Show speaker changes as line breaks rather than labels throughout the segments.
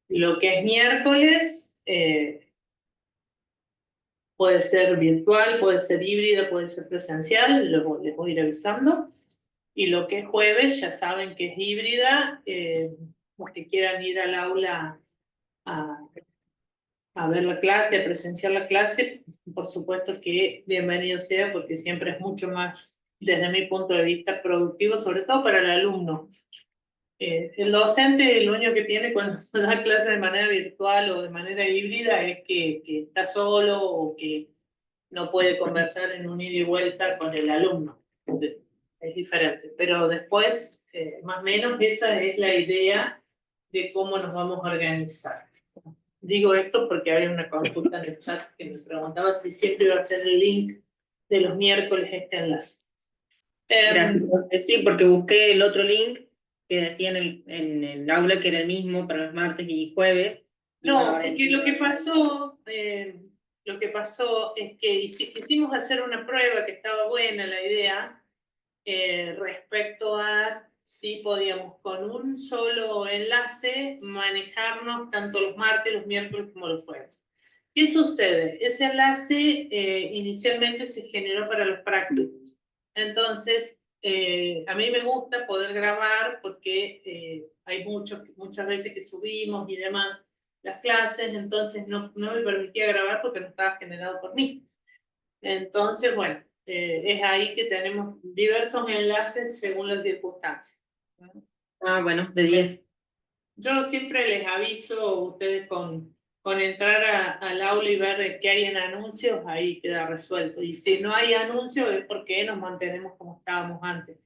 Lo que es miércoles puede ser virtual, puede ser híbrida, puede ser presencial, les voy a ir avisando. Y lo que es jueves ya saben que es híbrida, los que quieran ir al aula a, a ver la clase, a presenciar la clase, por supuesto que bienvenido sea, porque siempre es mucho más, desde mi punto de vista, productivo, sobre todo para el alumno. El docente lo único que tiene cuando da clase de manera virtual o de manera híbrida es que está solo o que no puede conversar en un ida y vuelta con el alumno. Es diferente. Pero después, más o menos, esa es la idea de cómo nos vamos a organizar. Digo esto porque había una consulta en el chat que me preguntaba si siempre iba a ser el link de los miércoles este enlace.
Gracias. Sí, porque busqué el otro link que decía en el aula que era el mismo para los martes y jueves.
No, porque lo que pasó es que quisimos hacer una prueba que estaba buena la idea respecto a si podíamos con un solo enlace manejarnos tanto los martes, los miércoles como los jueves. ¿Qué sucede? Ese enlace inicialmente se generó para los prácticos. Entonces, a mí me gusta poder grabar porque hay muchas veces que subimos y demás las clases, entonces no me permitía grabar porque no estaba generado por mí. Entonces, bueno, es ahí que tenemos diversos enlaces según las circunstancias.
Ah, bueno, de 10.
Yo siempre les aviso a ustedes con entrar al aula y ver qué hay en anuncios, ahí queda resuelto. Y si no hay anuncios es porque nos mantenemos como estábamos antes.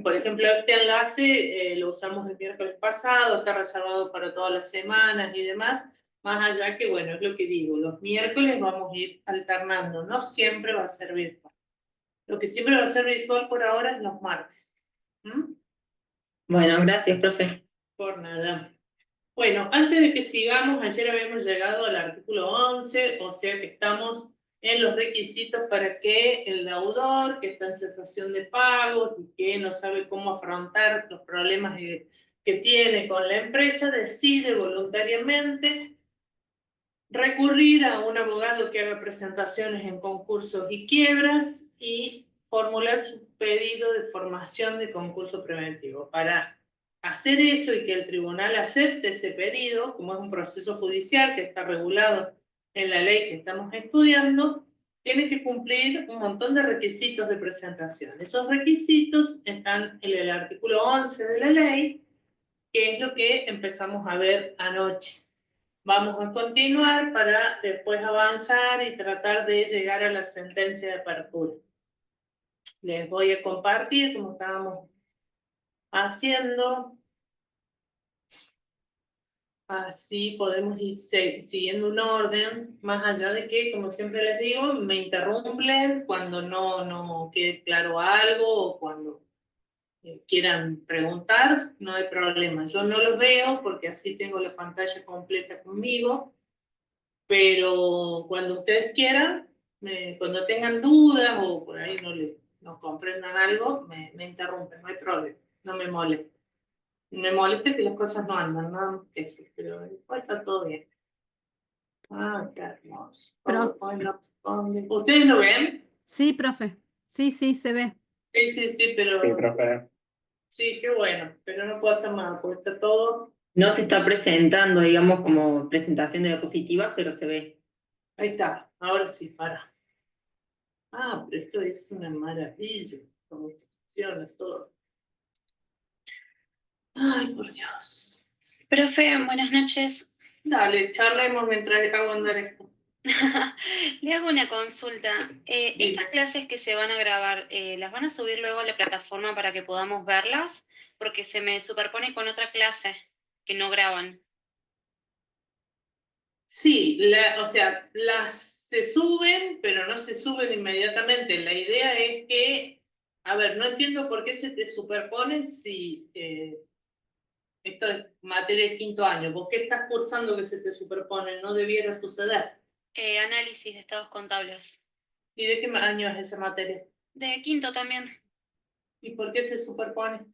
Por ejemplo, este enlace lo usamos el miércoles pasado, está reservado para todas las semanas y demás, más allá que, bueno, es lo que digo, los miércoles vamos a ir alternando, no siempre va a ser virtual. Lo que siempre va a ser virtual por ahora es los martes. ¿Mm?
Bueno, gracias, profe.
Por nada. Bueno, antes de que sigamos, ayer habíamos llegado al artículo 11, o sea que estamos en los requisitos para que el deudor que está en cesación de pagos y que no sabe cómo afrontar los problemas que tiene con la empresa, decide voluntariamente recurrir a un abogado que haga presentaciones en concursos y quiebras y formular su pedido de formación de concurso preventivo. Para hacer eso y que el tribunal acepte ese pedido, como es un proceso judicial que está regulado en la ley que estamos estudiando, tiene que cumplir un montón de requisitos de presentación. Esos requisitos están en el artículo 11 de la ley, que es lo que empezamos a ver anoche. Vamos a continuar para después avanzar y tratar de llegar a la sentencia de apertura. Les voy a compartir como estábamos haciendo. Así podemos ir siguiendo un orden, más allá de que, como siempre les digo, me interrumpen cuando no quede claro algo o cuando quieran preguntar, no hay problema. Yo no los veo porque así tengo la pantalla completa conmigo. Pero cuando ustedes quieran, cuando tengan dudas o por ahí no comprendan algo, me interrumpen, no hay problema, no me molesta. Me molesta que las cosas no andan, nada más que eso, pero después está todo bien. Ah, qué hermoso. PowerPoint no responde. ¿Ustedes lo ven?
Sí, profe. Sí, sí, se ve.
Sí, pero...
Sí, profe.
Sí, qué bueno, pero no puedo hacer nada porque está todo...
No se está presentando, digamos, como presentación de diapositivas, pero se ve.
Ahí está, ahora sí, para. Ah, pero esto es una maravilla, como instrucciones, todo. Ay, por Dios.
Profe, buenas noches.
Dale, charlemos mientras hago andar esto.
Le hago una consulta. Estas clases que se van a grabar, ¿las van a subir luego a la plataforma para que podamos verlas? Porque se me superpone con otra clase que no graban.
Sí, o sea, se suben, pero no se suben inmediatamente. La idea es que, a ver, no entiendo por qué se te superpone si esto es materia de quinto año. ¿Vos qué estás cursando que se te superpone? No debiera suceder.
Análisis de estados contables.
¿Y de qué año es esa materia?
De quinto también.
¿Y por qué se superpone?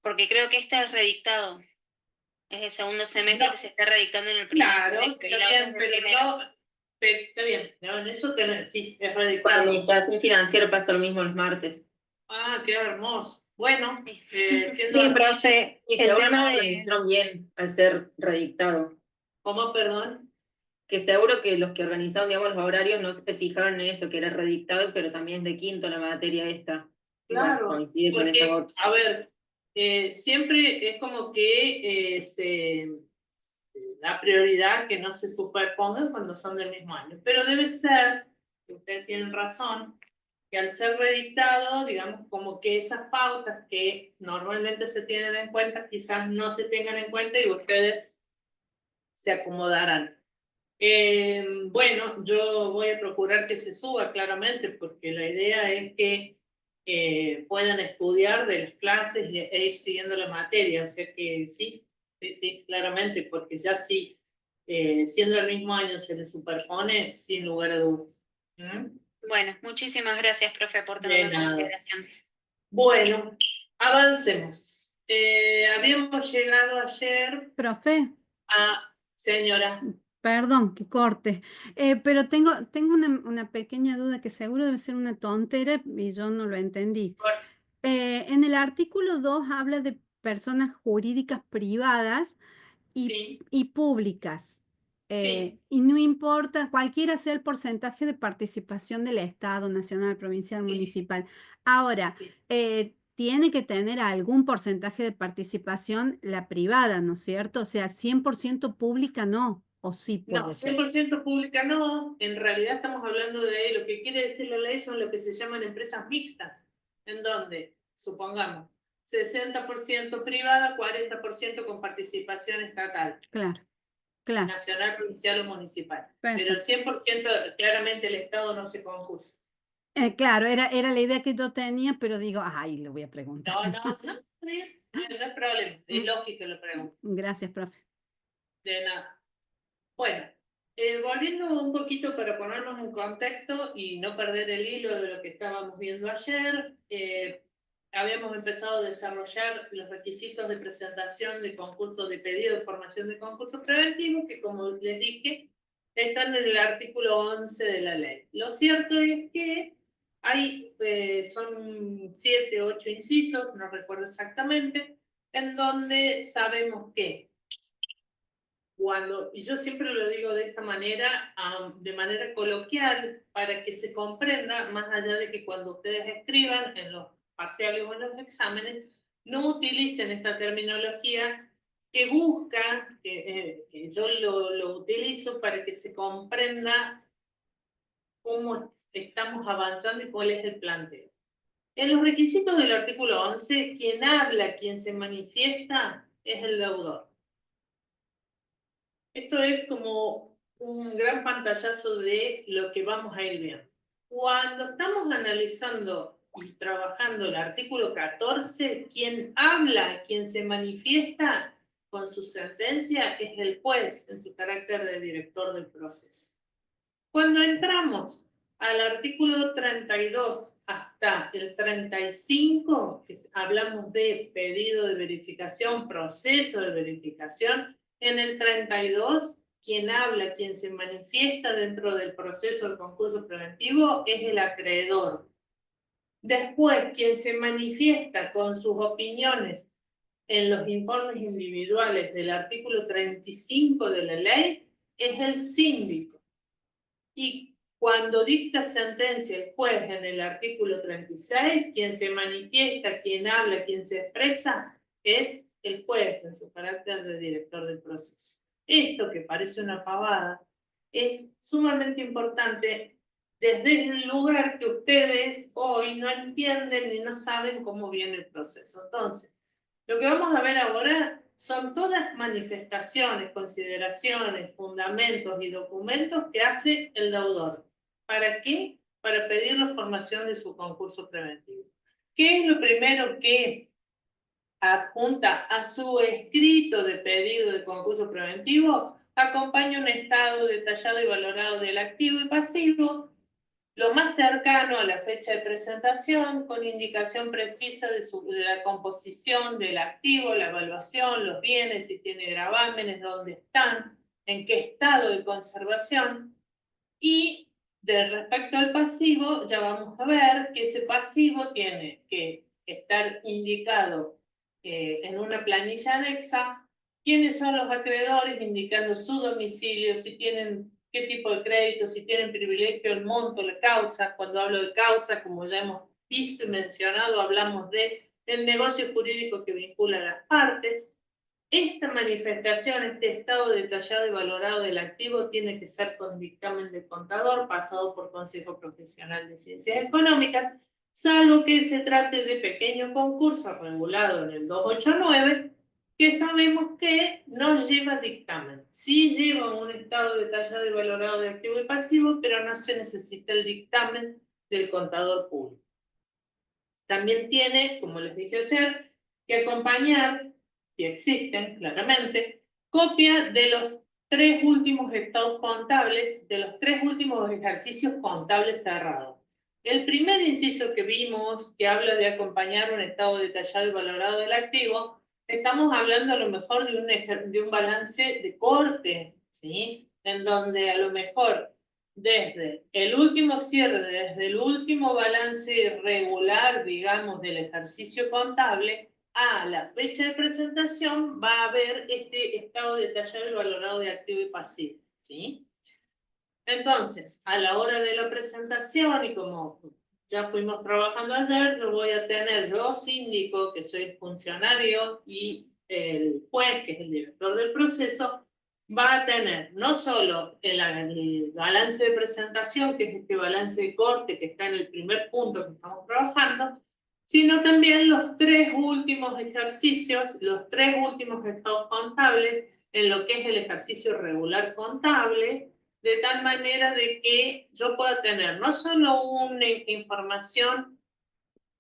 Porque creo que este es redictado. Es de segundo semestre
No,
que se está redictando en el primer
claro,
semestre y
está
la otra
bien,
es de
pero
primero.
no, está bien, no, en eso sí, es
Para
redictado.
administración financiera pasa lo mismo los martes.
Ah, qué hermoso. Bueno,
Sí.
siendo
Sí,
así,
profe, y
El
seguro no
tema
lo
de...
organizaron bien al ser redictado.
¿cómo, perdón?
Que seguro que los que organizaron, digamos, los horarios no se fijaron en eso, que era redictado, pero también es de quinto la materia esta. Y bueno,
Claro,
coincide con esa
porque,
voz.
a ver, siempre es como que se da prioridad que no se superpongan cuando son del mismo año. Pero debe ser, que ustedes tienen razón, que al ser redictado, digamos, como que esas pautas que normalmente se tienen en cuenta, quizás no se tengan en cuenta y ustedes se acomodarán. Bueno, yo voy a procurar que se suba claramente, porque la idea es que puedan estudiar de las clases e ir siguiendo la materia. O sea que sí, sí, sí, claramente, porque ya sí, siendo el mismo año se les superpone, sin lugar a dudas. ¿Mm?
Bueno, muchísimas gracias, profe, por tenerlo
De
en
nada.
consideración.
Bueno, avancemos. Habíamos llegado ayer
Profe,
a, señora,
perdón que corte, pero tengo una pequeña duda que seguro debe ser una tontera y yo no lo entendí. En el artículo 2 habla de personas jurídicas privadas
sí,
y públicas.
sí,
Y no importa, cualquiera sea el porcentaje de participación del Estado, nacional, provincial,
sí,
municipal. Ahora,
sí.
tiene que tener algún porcentaje de participación la privada, ¿no es cierto? O sea, 100% pública no, o sí
No,
puede ser.
100% pública no. En realidad estamos hablando de lo que quiere decir la ley son lo que se llaman empresas mixtas, en donde, supongamos, 60% privada, 40% con participación estatal,
Claro, claro,
nacional, provincial o municipal. Pero el
perfecto.
100% claramente el Estado no se concursa.
Claro, era la idea que yo tenía, pero digo, ay, le voy a preguntar.
No, no, no, no hay problema. Es
Mm,
lógico lo pregunto.
Gracias, profe.
De nada. Bueno, volviendo un poquito para ponernos en contexto y no perder el hilo de lo que estábamos viendo ayer, habíamos empezado a desarrollar los requisitos de presentación de concursos de pedido de formación de concursos preventivos, que como les dije, están en el artículo 11 de la ley. Lo cierto es que hay, son 7 o 8 incisos, no recuerdo exactamente, en donde sabemos que y yo siempre lo digo de esta manera, de manera coloquial, para que se comprenda, más allá de que cuando ustedes escriban en los parciales o en los exámenes, no utilicen esta terminología que busca, que yo lo utilizo para que se comprenda cómo estamos avanzando y cuál es el planteo. En los requisitos del artículo 11, quien habla, quien se manifiesta, es el deudor. Esto es como un gran pantallazo de lo que vamos a ir viendo. Cuando estamos analizando y trabajando el artículo 14, quien habla, quien se manifiesta con su sentencia es el juez en su carácter de director del proceso. Cuando entramos al artículo 32 hasta el 35, que hablamos de pedido de verificación, proceso de verificación, en el 32, quien habla, quien se manifiesta dentro del proceso del concurso preventivo es el acreedor. Después, quien se manifiesta con sus opiniones en los informes individuales del artículo 35 de la ley es el síndico. Y cuando dicta sentencia el juez en el artículo 36, quien se manifiesta, quien habla, quien se expresa, es el juez en su carácter de director del proceso. Esto, que parece una pavada, es sumamente importante desde el lugar que ustedes hoy no entienden ni no saben cómo viene el proceso. Entonces, lo que vamos a ver ahora son todas manifestaciones, consideraciones, fundamentos y documentos que hace el deudor. ¿Para qué? Para pedir la formación de su concurso preventivo. ¿Qué es lo primero que adjunta a su escrito de pedido de concurso preventivo? Acompaña un estado detallado y valorado del activo y pasivo, lo más cercano a la fecha de presentación, con indicación precisa de la composición del activo, la evaluación, los bienes, si tiene gravámenes, dónde están, en qué estado de conservación. Y respecto al pasivo, ya vamos a ver que ese pasivo tiene que estar indicado en una planilla anexa quiénes son los acreedores, indicando su domicilio, si tienen qué tipo de crédito, si tienen privilegio, el monto, la causa. Cuando hablo de causa, como ya hemos visto y mencionado, hablamos de el negocio jurídico que vincula a las partes. Esta manifestación, este estado detallado y valorado del activo tiene que ser con dictamen del contador, pasado por Consejo Profesional de Ciencias Económicas, salvo que se trate de pequeño concurso regulado en el 289, que sabemos que no lleva dictamen. Sí lleva un estado detallado y valorado de activo y pasivo, pero no se necesita el dictamen del contador público. También tiene, como les dije ayer, que acompañar, si existen, claramente, copia de los 3 últimos estados contables, de los 3 últimos ejercicios contables cerrados. El primer inciso que vimos, que habla de acompañar un estado detallado y valorado del activo, estamos hablando a lo mejor de un balance de corte, ¿sí? En donde a lo mejor desde el último cierre, desde el último balance regular, digamos, del ejercicio contable, a la fecha de presentación va a haber este estado detallado y valorado de activo y pasivo, ¿sí? Entonces, a la hora de la presentación, y como ya fuimos trabajando ayer, yo síndico, que soy el funcionario, y el juez, que es el director del proceso, va a tener no solo el balance de presentación, que es este balance de corte que está en el primer punto que estamos trabajando, sino también los 3 últimos ejercicios, los 3 últimos estados contables, en lo que es el ejercicio regular contable, de tal manera de que yo pueda tener no solo una información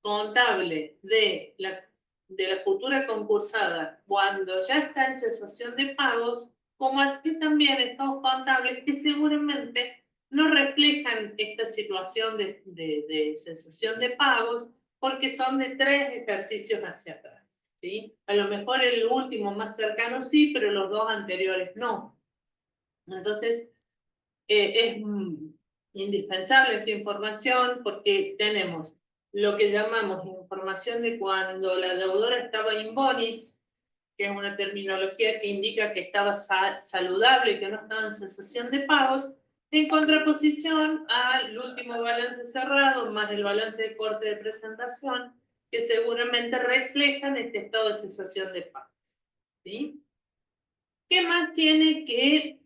contable de la futura concursada cuando ya está en cesación de pagos, como así también estados contables que seguramente no reflejan esta situación de cesación de pagos porque son de 3 ejercicios hacia atrás, ¿sí? A lo mejor el último más cercano sí, pero los 2 anteriores no. Entonces, es indispensable esta información porque tenemos lo que llamamos información de cuando la deudora estaba in bonis, que es una terminología que indica que estaba saludable y que no estaba en cesación de pagos, en contraposición al último balance cerrado más el balance de corte de presentación, que seguramente reflejan este estado de cesación de pagos, ¿sí? ¿Qué más tiene que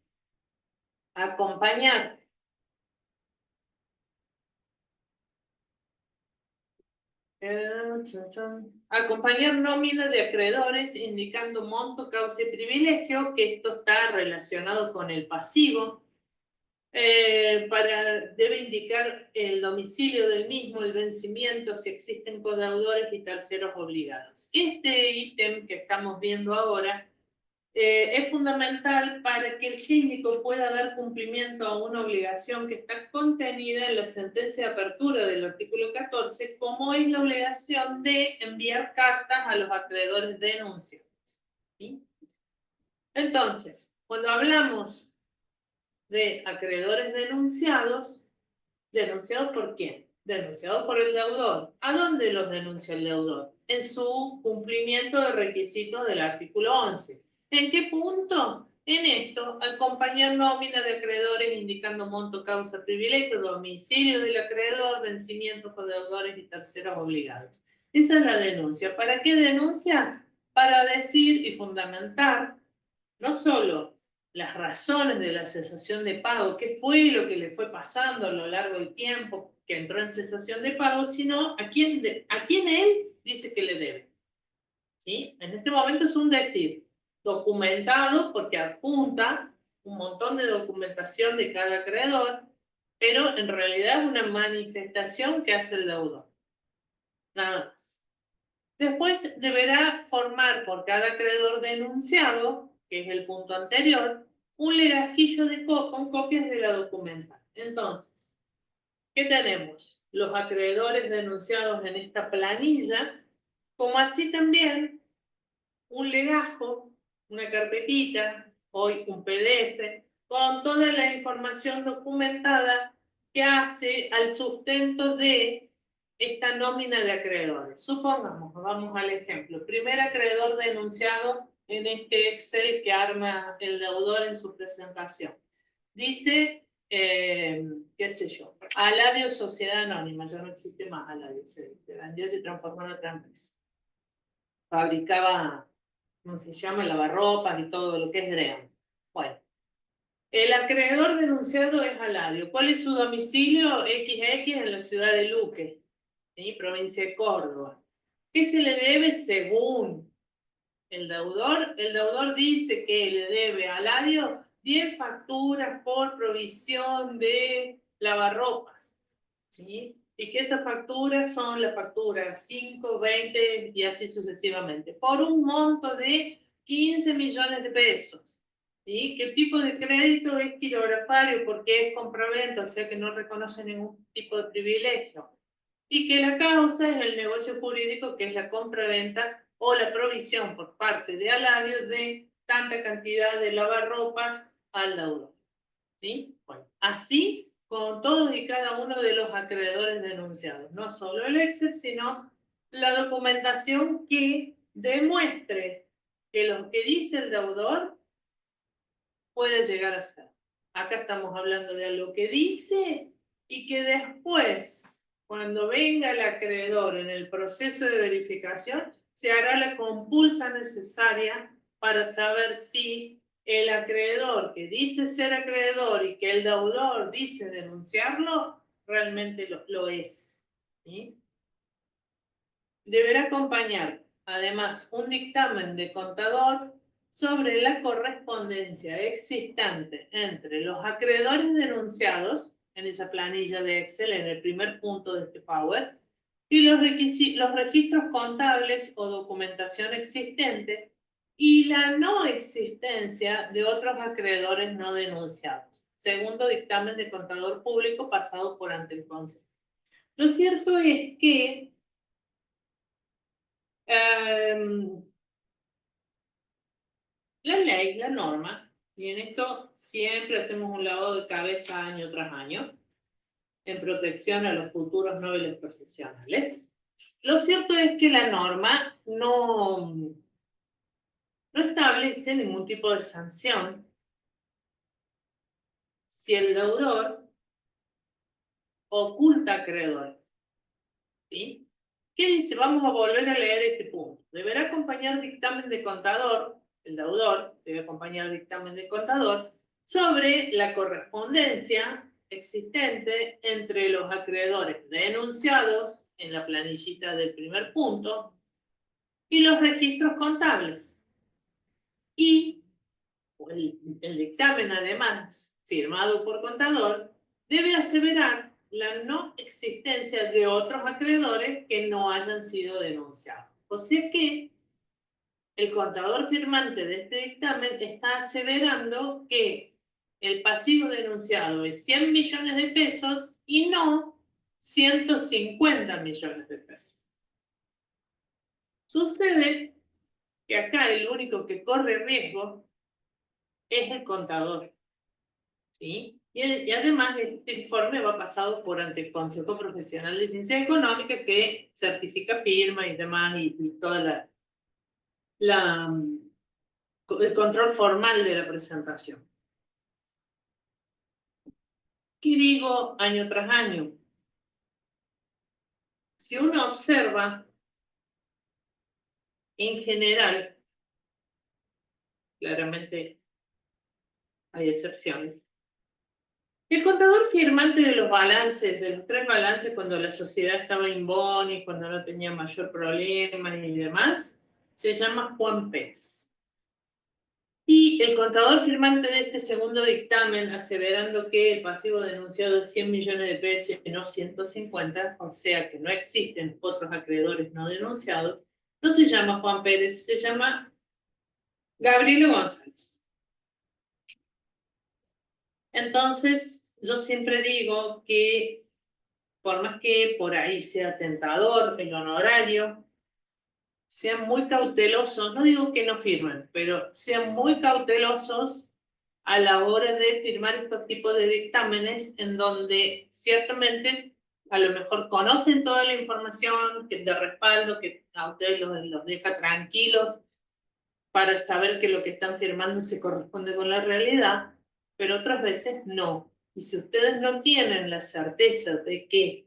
acompañar? Acompañar nómina de acreedores indicando monto, causa y privilegio, que esto está relacionado con el pasivo. Debe indicar el domicilio del mismo, el vencimiento, si existen codeudores y terceros obligados. Este ítem que estamos viendo ahora es fundamental para que el síndico pueda dar cumplimiento a una obligación que está contenida en la sentencia de apertura del artículo 14, como es la obligación de enviar cartas a los acreedores denunciados, ¿sí? Entonces, cuando hablamos de acreedores denunciados, ¿denunciados por quién? Denunciados por el deudor. ¿A dónde los denuncia el deudor? En su cumplimiento de requisitos del artículo 11. ¿En qué punto? En esto, acompañar nómina de acreedores indicando monto, causa, privilegio, domicilio del acreedor, vencimientos por deudores y terceros obligados. Esa es la denuncia. ¿Para qué denuncia? Para decir y fundamentar no solo las razones de la cesación de pago, qué fue lo que le fue pasando a lo largo del tiempo que entró en cesación de pago, sino a quién él dice que le debe, ¿sí? En este momento es un decir, documentado porque adjunta un montón de documentación de cada acreedor, pero en realidad es una manifestación que hace el deudor. Nada más. Después deberá formar por cada acreedor denunciado, que es el punto anterior, un legajillo con copias de la documenta. Entonces, ¿qué tenemos? Los acreedores denunciados en esta planilla, como así también un legajo, una carpetita, hoy un PDF, con toda la información documentada que hace al sustento de esta nómina de acreedores. Supongamos, vamos al ejemplo, primer acreedor denunciado en este Excel que arma el deudor en su presentación. Dice, qué sé yo, Aladio Sociedad Anónima, ya no existe más Aladio, se vendió y se transformó en otra empresa. Fabricaba, ¿cómo se llama? Lavarropas y todo lo que es Dream. Bueno, el acreedor denunciado es Aladio. ¿Cuál es su domicilio? XX en la ciudad de Luque, ¿sí? Provincia de Córdoba. ¿Qué se le debe según el deudor? El deudor dice que le debe a Aladio 10 facturas por provisión de lavarropas, ¿sí? Y que esas facturas son las facturas 5, 20 y así sucesivamente, por un monto de 15 millones de pesos. ¿Sí? ¿Qué tipo de crédito es quirografario? Porque es compraventa, o sea que no reconoce ningún tipo de privilegio. Y que la causa es el negocio jurídico, que es la compraventa o la provisión por parte de Aladio de tanta cantidad de lavarropas al deudor. ¿Sí? Bueno, así con todos y cada uno de los acreedores denunciados. No solo el Excel, sino la documentación que demuestre que lo que dice el deudor puede llegar a ser. Acá estamos hablando de algo que dice y que después, cuando venga el acreedor en el proceso de verificación, se hará la compulsa necesaria para saber si el acreedor que dice ser acreedor y que el deudor dice denunciarlo, realmente lo es. ¿Sí? Deberá acompañar, además, un dictamen de contador sobre la correspondencia existente entre los acreedores denunciados en esa planilla de Excel, en el primer punto de este Power, y los registros contables o documentación existente y la no existencia de otros acreedores no denunciados. Segundo dictamen de contador público pasado por ante el Consejo. Lo cierto es que la ley, la norma, y en esto siempre hacemos un lavado de cabeza año tras año, en protección a los futuros nobles profesionales. Lo cierto es que la norma no establece ningún tipo de sanción si el deudor oculta acreedores. ¿Sí? ¿Qué dice? Vamos a volver a leer este punto. Deberá acompañar dictamen de contador, el deudor debe acompañar dictamen de contador sobre la correspondencia existente entre los acreedores denunciados en la planillita del primer punto y los registros contables. Y el dictamen, además, firmado por contador, debe aseverar la no existencia de otros acreedores que no hayan sido denunciados. O sea que el contador firmante de este dictamen está aseverando que el pasivo denunciado es 100 millones de pesos y no 150 millones de pesos. Sucede que acá el único que corre riesgo es el contador, ¿sí? Y además este informe va pasado por ante el Consejo Profesional de Ciencias Económicas que certifica firma y demás y toda el control formal de la presentación. ¿Qué digo año tras año? Si uno observa, en general, claramente hay excepciones, el contador firmante de los balances, de los 3 balances cuando la sociedad estaba in bonis, cuando no tenía mayor problema y demás, se llama Juan Pérez. Y el contador firmante de este segundo dictamen, aseverando que el pasivo denunciado es 100 millones de pesos y no 150, o sea que no existen otros acreedores no denunciados, no se llama Juan Pérez, se llama Gabriel González. Entonces, yo siempre digo que por más que por ahí sea tentador el honorario, sean muy cautelosos, no digo que no firmen, pero sean muy cautelosos a la hora de firmar estos tipos de dictámenes en donde ciertamente a lo mejor conocen toda la información que de respaldo, que a ustedes los deja tranquilos para saber que lo que están firmando se corresponde con la realidad, pero otras veces no. Y si ustedes no tienen la certeza de que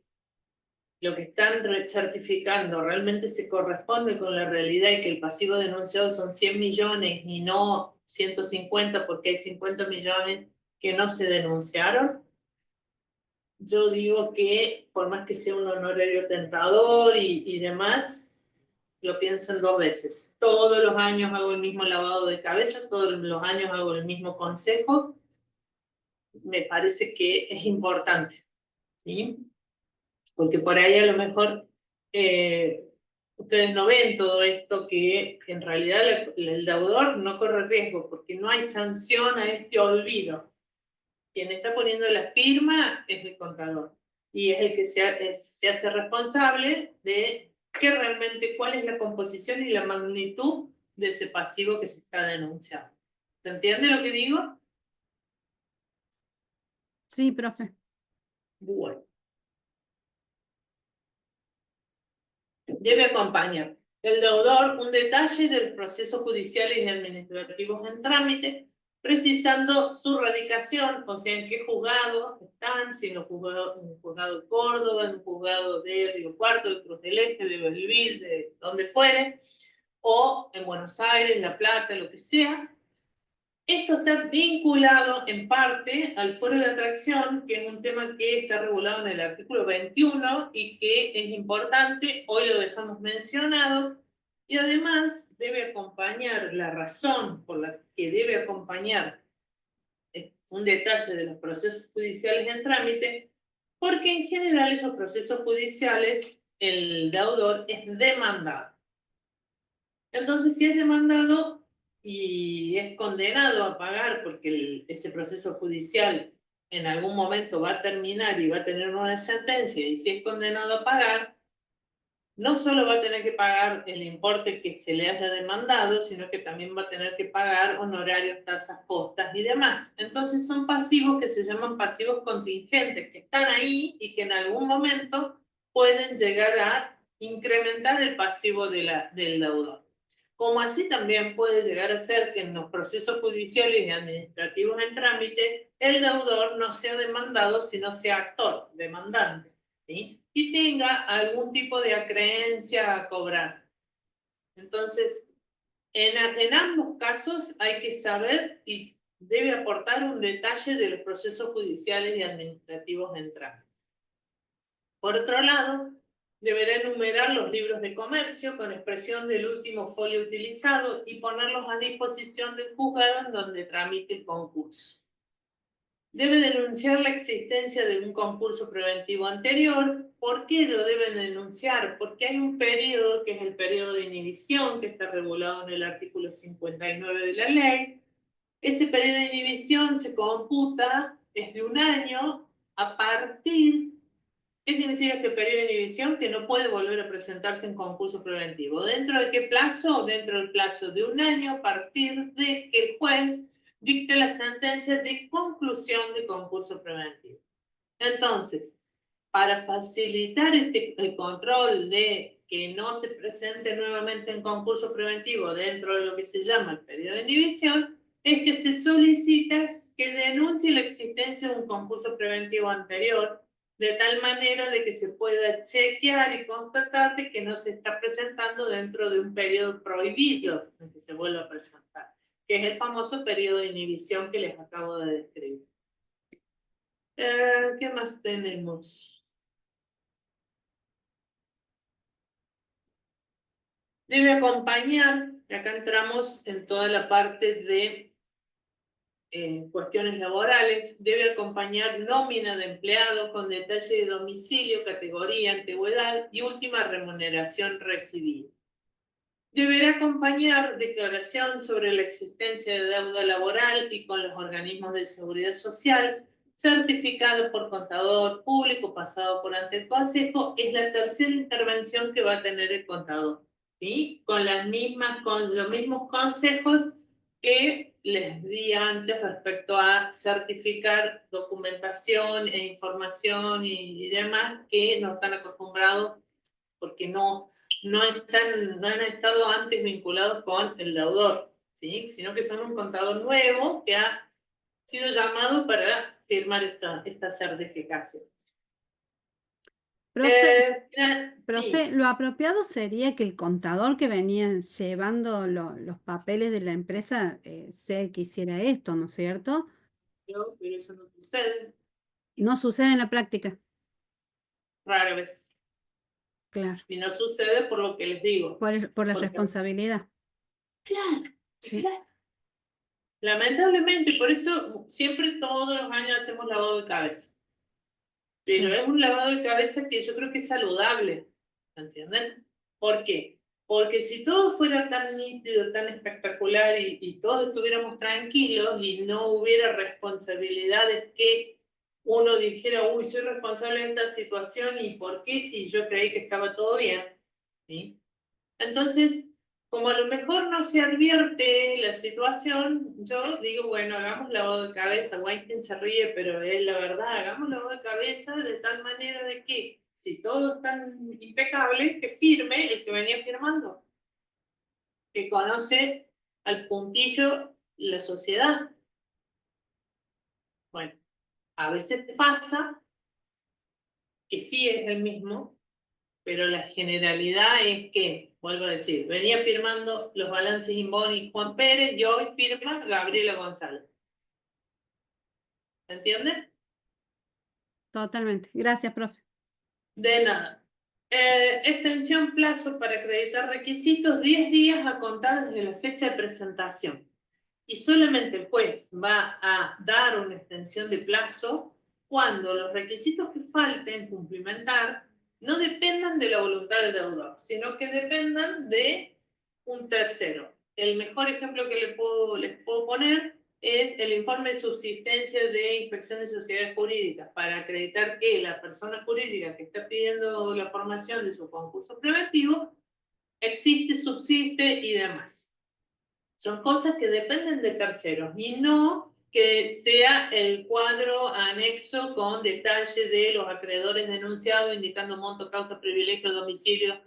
lo que están certificando realmente se corresponde con la realidad y que el pasivo denunciado son 100 millones y no 150 porque hay 50 millones que no se denunciaron, yo digo que por más que sea un honorario tentador y demás, lo piensan 2 veces. Todos los años hago el mismo lavado de cabeza, todos los años hago el mismo consejo. Me parece que es importante, ¿sí? Porque por ahí a lo mejor ustedes no ven todo esto que en realidad el deudor no corre riesgo porque no hay sanción a este olvido. Quien está poniendo la firma es el contador y es el que se hace responsable de que realmente cuál es la composición y la magnitud de ese pasivo que se está denunciando. ¿Se entiende lo que digo?
Sí, profe.
Bueno. Debe acompañar el deudor un detalle de los procesos judiciales y administrativos en trámite, precisando su radicación, o sea, en qué juzgado están, si en el juzgado de Córdoba, en el juzgado de Río Cuarto, de Cruz del Eje, de Belleville, de donde fuere, o en Buenos Aires, La Plata, lo que sea. Esto está vinculado en parte al fuero de atracción, que es un tema que está regulado en el artículo 21 y que es importante, hoy lo dejamos mencionado, y además debe acompañar la razón por la que debe acompañar un detalle de los procesos judiciales en trámite, porque en general esos procesos judiciales el deudor es demandado. Entonces, si es demandado y es condenado a pagar porque ese proceso judicial en algún momento va a terminar y va a tener una sentencia, y si es condenado a pagar, no solo va a tener que pagar el importe que se le haya demandado, sino que también va a tener que pagar honorarios, tasas, costas y demás. Entonces son pasivos que se llaman pasivos contingentes, que están ahí y que en algún momento pueden llegar a incrementar el pasivo del deudor. Como así también puede llegar a ser que en los procesos judiciales y administrativos en trámite, el deudor no sea demandado, sino sea actor, demandante, ¿sí? Y tenga algún tipo de acreencia a cobrar. Entonces, en ambos casos hay que saber y debe aportar un detalle de los procesos judiciales y administrativos en trámite. Por otro lado, deberá enumerar los libros de comercio con expresión del último folio utilizado y ponerlos a disposición del juzgado en donde tramite el concurso. Debe denunciar la existencia de un concurso preventivo anterior. ¿Por qué lo deben denunciar? Porque hay un periodo que es el periodo de inhibición que está regulado en el artículo 59 de la ley. Ese periodo de inhibición se computa, es de 1 año a partir. ¿Qué significa este periodo de inhibición? Que no puede volver a presentarse en concurso preventivo. ¿Dentro de qué plazo? Dentro del plazo de 1 año a partir de que el juez dicte la sentencia de conclusión de concurso preventivo. Entonces, para facilitar el control de que no se presente nuevamente en concurso preventivo dentro de lo que se llama el periodo de inhibición, es que se solicita que denuncie la existencia de un concurso preventivo anterior, de tal manera de que se pueda chequear y constatar de que no se está presentando dentro de un periodo prohibido en que se vuelva a presentar, que es el famoso periodo de inhibición que les acabo de describir. ¿Qué más tenemos? Debe acompañar, acá entramos en toda la parte de cuestiones laborales, debe acompañar nómina de empleados con detalle de domicilio, categoría, antigüedad y última remuneración recibida. Deberá acompañar declaración sobre la existencia de deuda laboral y con los organismos de seguridad social, certificado por contador público, pasado por ante el consejo, es la tercera intervención que va a tener el contador, ¿sí? Con los mismos consejos que les di antes respecto a certificar documentación e información y demás que no están acostumbrados porque no han estado antes vinculados con el deudor, ¿sí? Sino que son un contador nuevo que ha sido llamado para firmar estas certificaciones.
Profe,
Sí.
profe, lo apropiado sería que el contador que venía llevando los papeles de la empresa sea el que hiciera esto, ¿no es cierto?
Pero eso no sucede,
No sucede en la práctica,
rara vez.
claro,
Y no sucede por lo que les digo.
por la
Porque-
responsabilidad.
Claro,
Sí.
claro. Lamentablemente, por eso siempre todos los años hacemos lavado de cabeza. Pero
Claro.
es un lavado de cabeza que yo creo que es saludable, ¿entienden? ¿Por qué? Porque si todo fuera tan nítido, tan espectacular y todos estuviéramos tranquilos y no hubiera responsabilidades que uno dijera, uy, soy responsable de esta situación y ¿por qué si yo creí que estaba todo bien? ¿Sí? Entonces, como a lo mejor no se advierte la situación, yo digo, bueno, hagamos lavado de cabeza. Weinstein se ríe, pero es la verdad, hagamos lavado de cabeza de tal manera de que si todo es tan impecable, que firme el que venía firmando, que conoce al puntillo la sociedad. Bueno, a veces pasa que sí es el mismo, pero la generalidad es que, vuelvo a decir, venía firmando los balances Inboni Juan Pérez y hoy firma Gabriela González. ¿Se entiende?
Totalmente. Gracias, profe.
De nada. Extensión plazo para acreditar requisitos, 10 días a contar desde la fecha de presentación. Y solamente el juez va a dar una extensión de plazo cuando los requisitos que falten cumplimentar no dependan de la voluntad del deudor, sino que dependan de un tercero. El mejor ejemplo que les puedo poner es el informe de subsistencia de inspección de sociedades jurídicas para acreditar que la persona jurídica que está pidiendo la formación de su concurso preventivo existe, subsiste y demás. Son cosas que dependen de terceros y no que sea el cuadro anexo con detalle de los acreedores denunciados indicando monto, causa, privilegio, domicilio.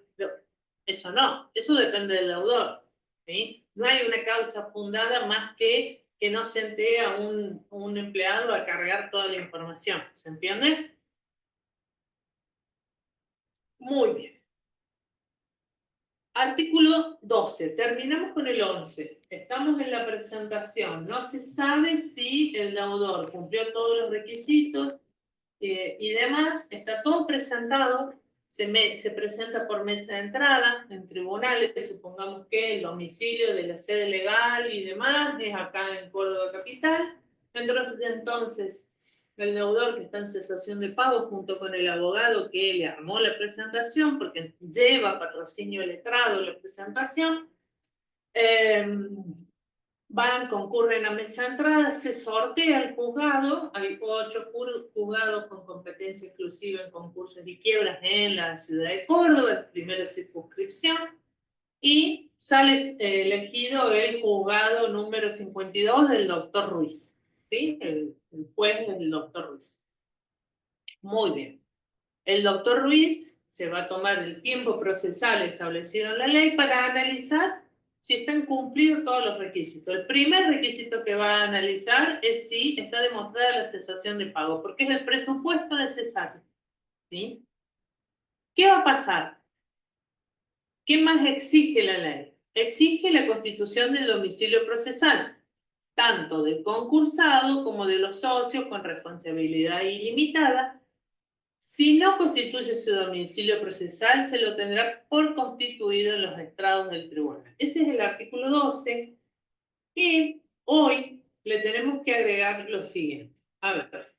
Eso no, eso depende del deudor. ¿Sí? No hay una causa fundada más que no se entere a un empleado a cargar toda la información. ¿Se entiende? Muy bien. Artículo 12. Terminamos con el 11. Estamos en la presentación. No se sabe si el deudor cumplió todos los requisitos y demás. Está todo presentado. Se presenta por mesa de entrada en tribunales. Supongamos que el domicilio de la sede legal y demás es acá en Córdoba Capital. Entonces, el deudor que está en cesación de pago junto con el abogado que le armó la presentación, porque lleva patrocinio letrado la presentación, concurren a mesa de entrada, se sortea el juzgado, hay 8 juzgados con competencia exclusiva en concursos y quiebras en la ciudad de Córdoba, primera circunscripción, y sale elegido el juzgado número 52 del doctor Ruiz. ¿Sí? El juez es el doctor Ruiz. Muy bien. El doctor Ruiz se va a tomar el tiempo procesal establecido en la ley para analizar si están cumplidos todos los requisitos. El primer requisito que va a analizar es si está demostrada la cesación de pago, porque es el presupuesto necesario. ¿Sí? ¿Qué va a pasar? ¿Qué más exige la ley? Exige la constitución del domicilio procesal, tanto del concursado como de los socios con responsabilidad ilimitada. Si no constituye su domicilio procesal, se lo tendrá por constituido en los estrados del tribunal. Ese es el artículo 12. Y hoy le tenemos que agregar lo siguiente. A ver,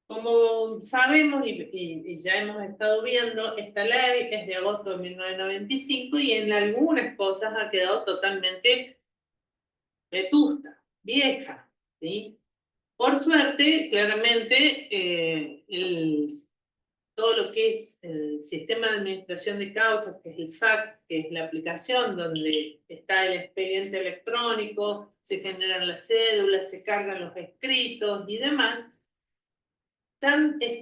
como sabemos y ya hemos estado viendo, esta ley es de agosto de 1995 y en algunas cosas ha quedado totalmente vetusta, vieja, ¿sí? Por suerte, claramente, todo lo que es el sistema de administración de causas, que es el SAC, que es la aplicación donde está el expediente electrónico, se generan las cédulas, se cargan los escritos y demás,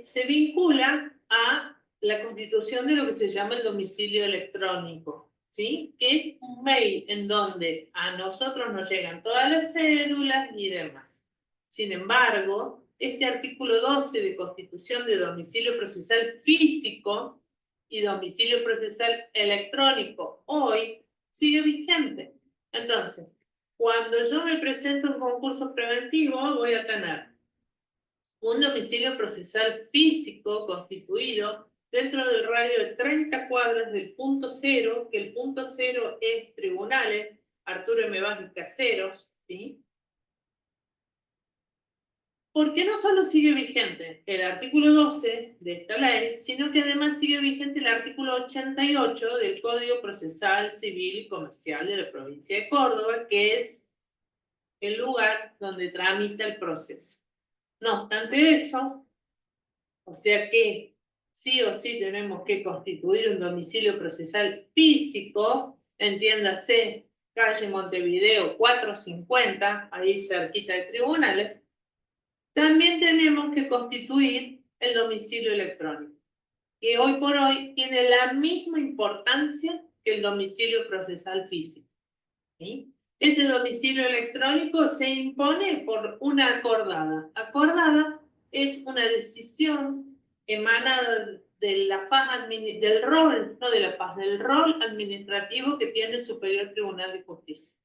se vincula a la constitución de lo que se llama el domicilio electrónico, ¿sí? Que es un mail en donde a nosotros nos llegan todas las cédulas y demás. Sin embargo, este artículo 12 de Constitución de domicilio procesal físico y domicilio procesal electrónico hoy sigue vigente. Entonces, cuando yo me presento en concursos preventivos, voy a tener un domicilio procesal físico constituido dentro del radio de 30 cuadras del punto cero, que el punto cero es tribunales, Arturo M. Vázquez Caseros, ¿sí? Porque no solo sigue vigente el artículo 12 de esta ley, sino que además sigue vigente el artículo 88 del Código Procesal Civil y Comercial de la provincia de Córdoba, que es el lugar donde tramita el proceso. No obstante eso, o sea que sí o sí tenemos que constituir un domicilio procesal físico, entiéndase, calle Montevideo 450, ahí cerquita de tribunales. También tenemos que constituir el domicilio electrónico, que hoy por hoy tiene la misma importancia que el domicilio procesal físico, ¿sí? Ese domicilio electrónico se impone por una acordada. Acordada es una decisión emanada de la faz del rol, no de la faz, del rol administrativo que tiene el Superior Tribunal de Justicia.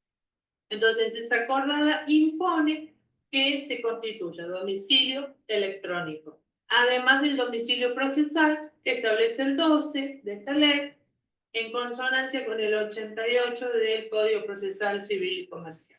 Entonces, esa acordada impone que se constituya domicilio electrónico, además del domicilio procesal que establece el 12 de esta ley, en consonancia con el 88 del Código Procesal Civil y Comercial.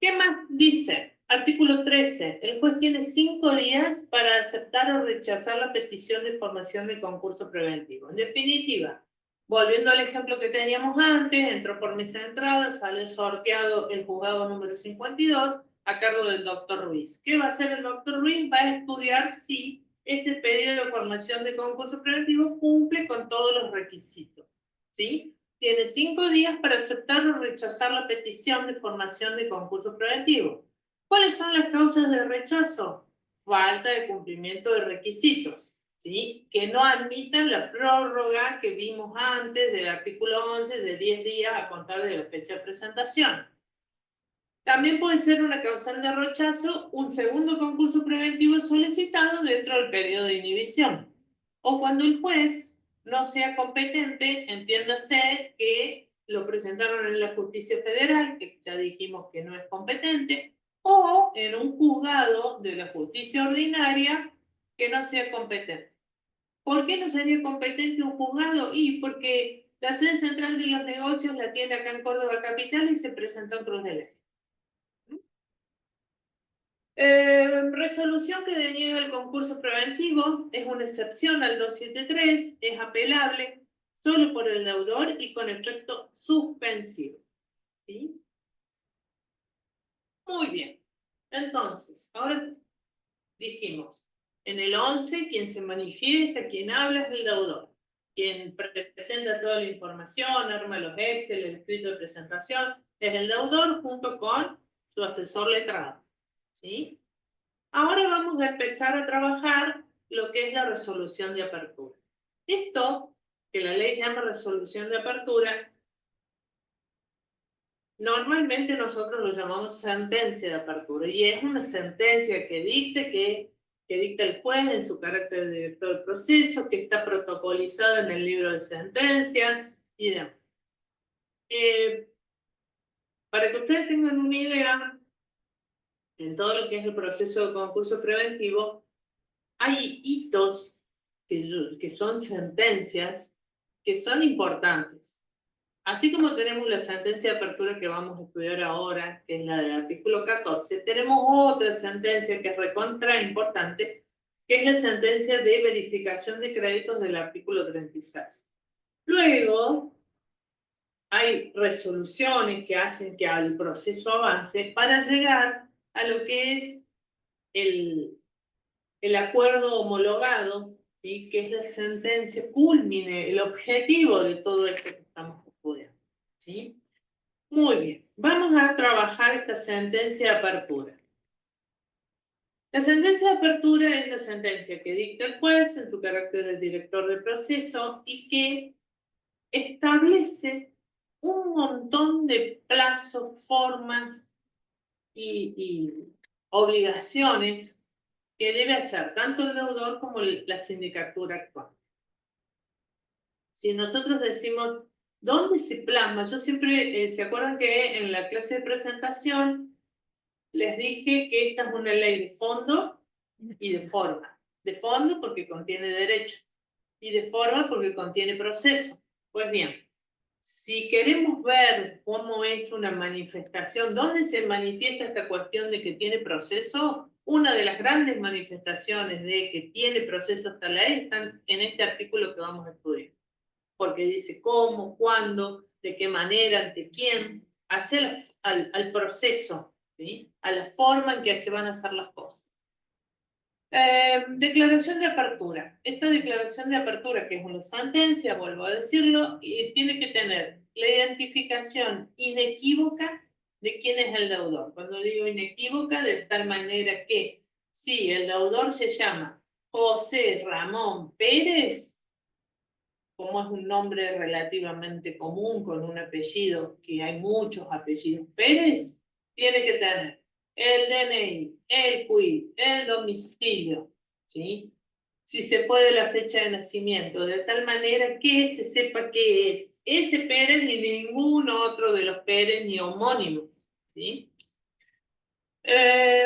¿Qué más dice? Artículo 13. El juez tiene 5 días para aceptar o rechazar la petición de formación de concurso preventivo. En definitiva, volviendo al ejemplo que teníamos antes, entró por mesa de entrada, sale sorteado el juzgado número 52 a cargo del doctor Ruiz. ¿Qué va a hacer el doctor Ruiz? Va a estudiar si ese pedido de formación de concurso preventivo cumple con todos los requisitos, ¿sí? Tiene 5 días para aceptar o rechazar la petición de formación de concurso preventivo. ¿Cuáles son las causas de rechazo? Falta de cumplimiento de requisitos, ¿sí? Que no admitan la prórroga que vimos antes del artículo 11 de 10 días a contar de la fecha de presentación. También puede ser una causal de rechazo un segundo concurso preventivo solicitado dentro del periodo de inhibición. O cuando el juez no sea competente, entiéndase que lo presentaron en la justicia federal, que ya dijimos que no es competente, o en un juzgado de la justicia ordinaria que no sea competente. ¿Por qué no sería competente un juzgado? Y porque la sede central de los negocios la tiene acá en Córdoba Capital y se presentó en Cruz del Eje. Resolución que deniega el concurso preventivo es una excepción al 273, es apelable solo por el deudor y con efecto suspensivo, ¿sí? Muy bien. Entonces, ahora dijimos, en el 11, quien se manifiesta, quien habla es el deudor. Quien presenta toda la información, arma los Excel, el escrito de presentación, es el deudor junto con su asesor letrado, ¿sí? Ahora vamos a empezar a trabajar lo que es la resolución de apertura. Esto, que la ley llama resolución de apertura, normalmente nosotros lo llamamos sentencia de apertura, y es una sentencia que dicta el juez en su carácter de director del proceso, que está protocolizada en el libro de sentencias y demás. Para que ustedes tengan una idea, en todo lo que es el proceso de concurso preventivo, hay hitos que son sentencias que son importantes. Así como tenemos la sentencia de apertura que vamos a estudiar ahora, que es la del artículo 14, tenemos otra sentencia que es recontra importante, que es la sentencia de verificación de créditos del artículo 36. Luego, hay resoluciones que hacen que el proceso avance para llegar a lo que es el acuerdo homologado, ¿sí? Que es la sentencia culmine, el objetivo de todo esto que estamos estudiando, ¿sí? Muy bien, vamos a trabajar esta sentencia de apertura. La sentencia de apertura es la sentencia que dicta el juez en su carácter de director del proceso y que establece un montón de plazos, formas y obligaciones que debe hacer tanto el deudor como la sindicatura actual. Si nosotros decimos, ¿dónde se plasma? Yo siempre, ¿se acuerdan que en la clase de presentación les dije que esta es una ley de fondo y de forma? De fondo porque contiene derecho y de forma porque contiene proceso. Pues bien, si queremos ver cómo es una manifestación, dónde se manifiesta esta cuestión de que tiene proceso, una de las grandes manifestaciones de que tiene proceso esta ley están en este artículo que vamos a estudiar. Porque dice cómo, cuándo, de qué manera, ante quién, hacia al proceso, ¿sí? A la forma en que se van a hacer las cosas. Declaración de apertura. Esta declaración de apertura, que es una sentencia, vuelvo a decirlo, y tiene que tener la identificación inequívoca de quién es el deudor. Cuando digo inequívoca, de tal manera que si el deudor se llama José Ramón Pérez, como es un nombre relativamente común con un apellido, que hay muchos apellidos Pérez, tiene que tener el DNI, el CUI, el domicilio, ¿sí? Si se puede la fecha de nacimiento, de tal manera que se sepa qué es ese Pérez ni ningún otro de los Pérez ni homónimos, ¿sí?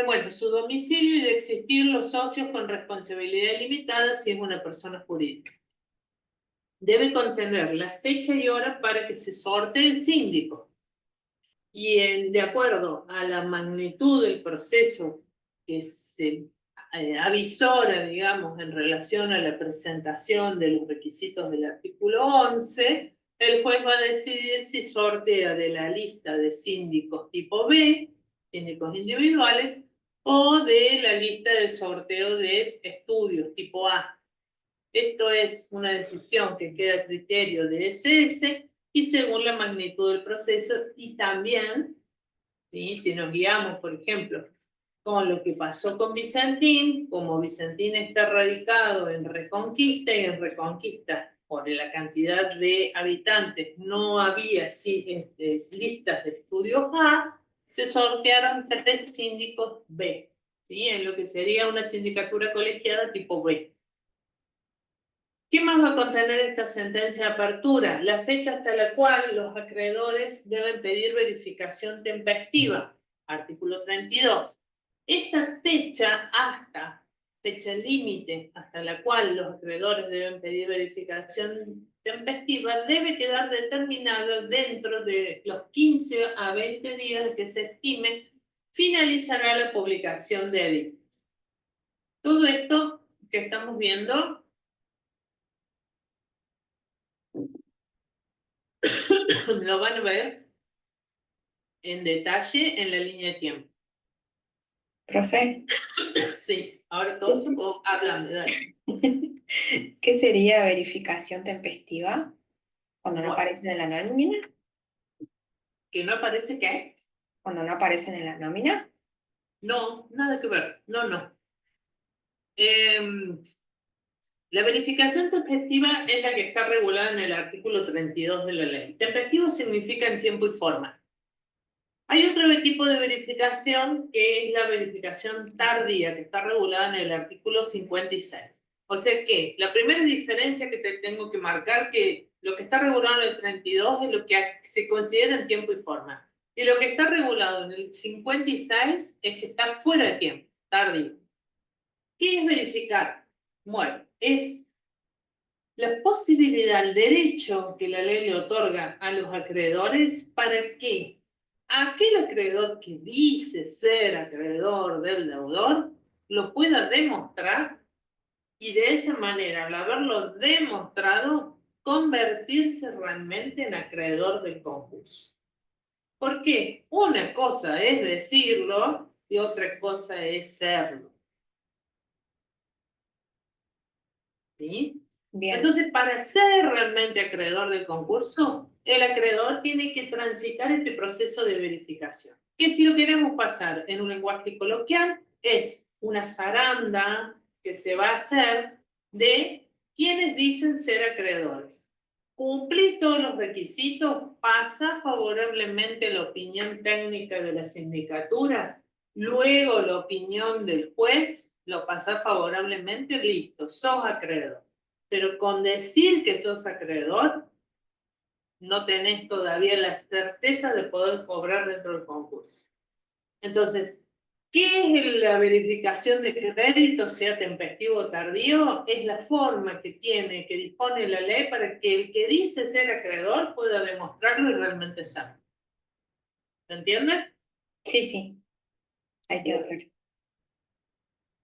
Bueno, su domicilio y de existir los socios con responsabilidad limitada si es una persona jurídica. Debe contener la fecha y hora para que se sortee el síndico. Y de acuerdo a la magnitud del proceso que se avisora, digamos, en relación a la presentación de los requisitos del artículo 11, el juez va a decidir si sortea de la lista de síndicos tipo B, síndicos individuales, o de la lista de sorteo de estudios tipo A. Esto es una decisión que queda a criterio de SS y según la magnitud del proceso y también, ¿sí? Si nos guiamos, por ejemplo, con lo que pasó con Vicentín, como Vicentín está radicado en Reconquista y en Reconquista por la cantidad de habitantes no había listas de estudios A, se sortearon 3 síndicos B, ¿sí? En lo que sería una sindicatura colegiada tipo B. ¿Qué más va a contener esta sentencia de apertura? La fecha hasta la cual los acreedores deben pedir verificación tempestiva, artículo 32. Esta fecha límite hasta la cual los acreedores deben pedir verificación tempestiva, debe quedar determinada dentro de los 15 a 20 días que se estime finalizará la publicación de edicto. Todo esto que estamos viendo lo van a ver en detalle en la línea de tiempo.
Profe,
Sí, ahora todos hablan, dale.
¿qué sería verificación tempestiva cuando no
Bueno.
aparecen en la nómina?
¿Que no aparece qué?
Cuando no aparecen en la nómina.
No, nada que ver. No, no. La verificación tempestiva es la que está regulada en el artículo 32 de la ley. Tempestivo significa en tiempo y forma. Hay otro tipo de verificación que es la verificación tardía, que está regulada en el artículo 56. O sea que la primera diferencia que te tengo que marcar que lo que está regulado en el 32 es lo que se considera en tiempo y forma. Y lo que está regulado en el 56 es que está fuera de tiempo, tardío. ¿Qué es verificar? Bueno, es la posibilidad, el derecho que la ley le otorga a los acreedores para que aquel acreedor que dice ser acreedor del deudor lo pueda demostrar y de esa manera, al haberlo demostrado, convertirse realmente en acreedor del concurso. ¿Por qué? Una cosa es decirlo y otra cosa es serlo. ¿Sí?
Bien.
Entonces, para ser realmente acreedor del concurso, el acreedor tiene que transitar este proceso de verificación. Que si lo queremos pasar en un lenguaje coloquial, es una zaranda que se va a hacer de quienes dicen ser acreedores. Cumplís todos los requisitos, pasa favorablemente la opinión técnica de la sindicatura, luego la opinión del juez, lo pasa favorablemente, listo, sos acreedor. Pero con decir que sos acreedor, no tenés todavía la certeza de poder cobrar dentro del concurso. Entonces, ¿qué es la verificación de que crédito sea tempestivo o tardío? Es la forma que dispone la ley para que el que dice ser acreedor pueda demostrarlo y realmente serlo. ¿Se entiende?
Sí, sí. Ahí quedó claro.